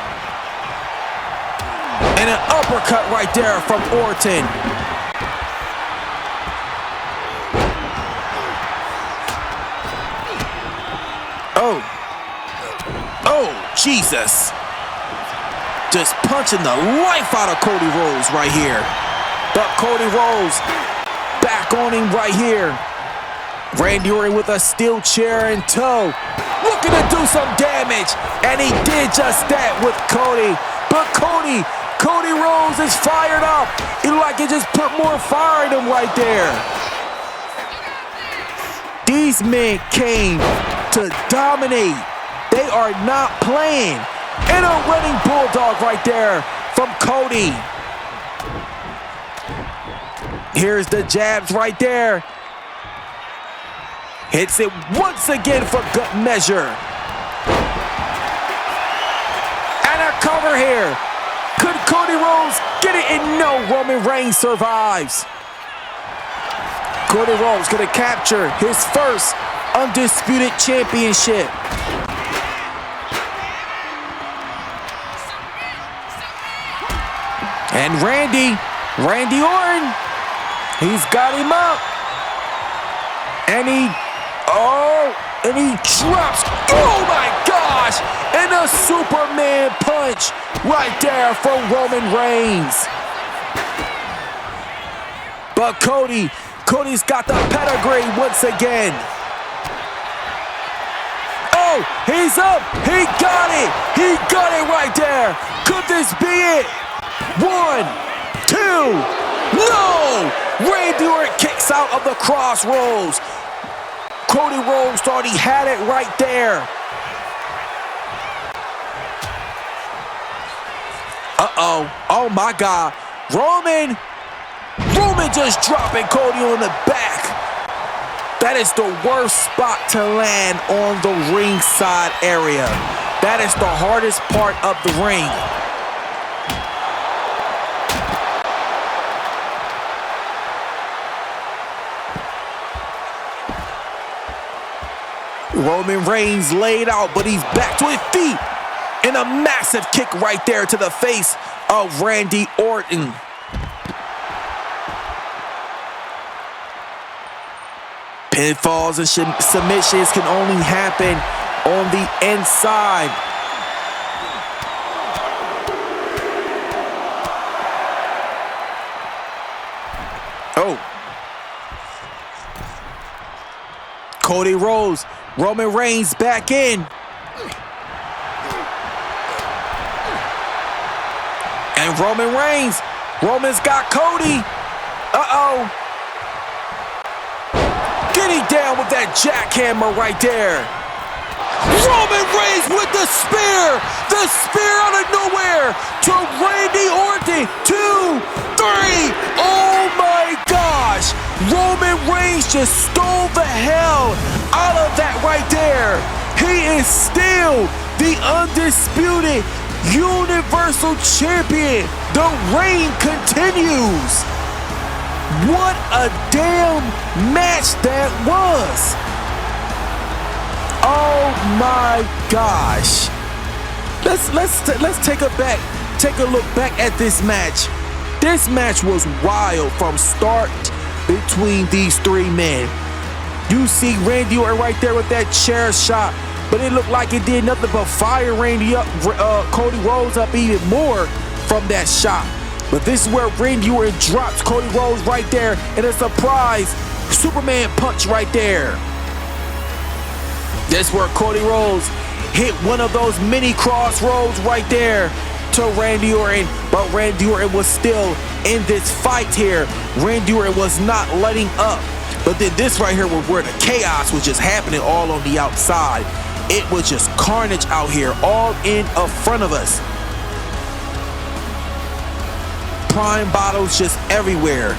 And an uppercut right there from Orton. Oh. Oh, Jesus. Just punching the life out of Cody Rhodes right here. But Cody Rhodes back on him right here. Randy Orton with a steel chair in tow, looking to do some damage, and he did just that with Cody. But Cody Rhodes is fired up. It looked like he just put more fire in him right there. These men came to dominate. They are not playing. And a running bulldog right there from Cody. Here's the jabs right there. Hits it once again for good measure. And a cover here. Could Cody Rhodes get it? And no, Roman Reigns survives. Cody Rhodes gonna capture his first Undisputed Championship. And Randy Orton, he's got him up. And he drops, oh my gosh, and a Superman punch right there from Roman Reigns. But Cody's got the pedigree once again. Oh, he's up, he got it right there. Could this be it? 1, 2, no! Randy Orton kicks out of the crossroads. Cody Rhodes thought he had it right there. Uh-oh, oh my God. Roman just dropping Cody on the back. That is the worst spot to land on the ringside area. That is the hardest part of the ring. Roman Reigns laid out, but he's back to his feet. And a massive kick right there to the face of Randy Orton. Pinfalls and submissions can only happen on the inside. Oh. Cody Rhodes. Roman Reigns back in. And Roman's got Cody. Uh-oh. Getting down with that jackhammer right there. Roman Reigns with the spear. The spear out of nowhere to Randy Orton. 2, 3. Oh my gosh. Roman Reigns just stole the hell out of that right there. He is still the undisputed Universal Champion. The reign continues. What a damn match that was. Oh my gosh. Let's take a look back at this match. This match was wild from start between these three men. You see Randy Orton right there with that chair shot, but it looked like it did nothing but fire Cody Rhodes up even more from that shot. But this is where Randy Orton drops Cody Rhodes right there in a surprise Superman punch right there. That's where Cody Rhodes hit one of those mini crossroads right there to Randy Orton, but Randy Orton was still in this fight here. Randy Orton was not letting up. But then this right here was where the chaos was just happening all on the outside. It was just carnage out here, all in front of us. Prime bottles just everywhere.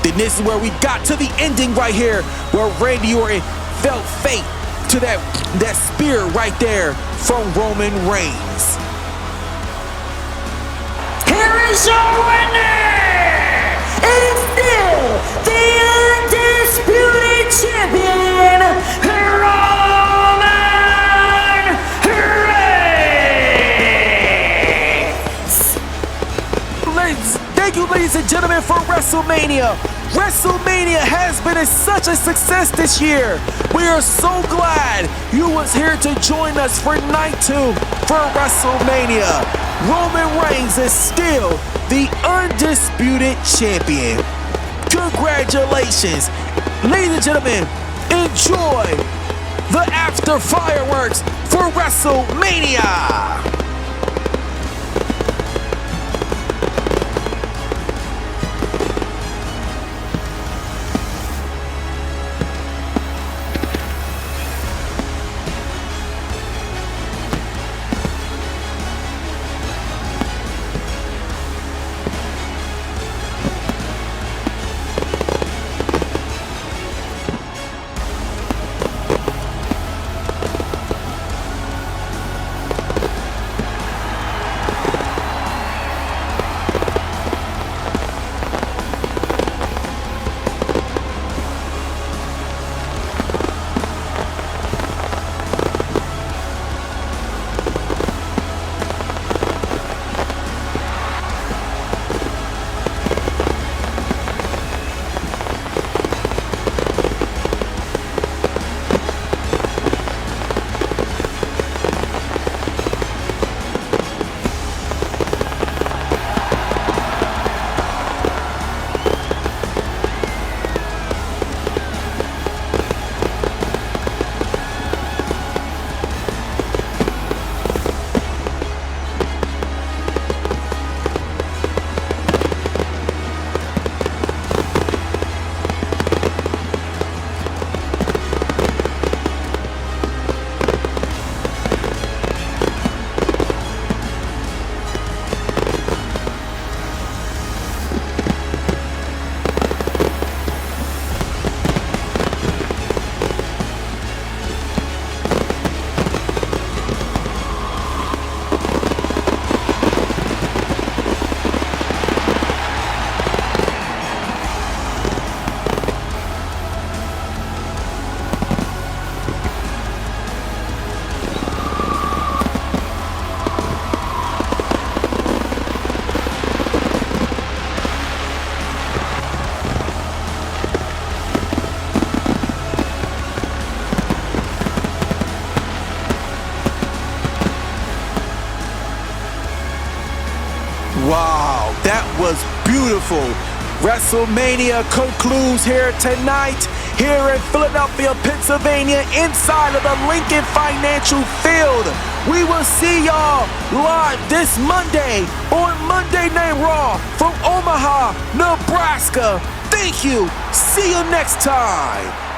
Then this is where we got to the ending right here, where Randy Orton felt fate to that spear right there from Roman Reigns. Here is your winner, and still the undisputed champion, Roman Reigns. Thank you, ladies and gentlemen, for WrestleMania. WrestleMania has been such a success this year. We are so glad you was here to join us for night 2 for WrestleMania. Roman Reigns is still the undisputed champion. Congratulations. Ladies and gentlemen, enjoy the after fireworks for WrestleMania. Wow, that was beautiful. WrestleMania concludes here tonight, here in Philadelphia, Pennsylvania, inside of the Lincoln Financial Field. We will see y'all live this Monday on Monday Night Raw from Omaha, Nebraska. Thank you. See you next time.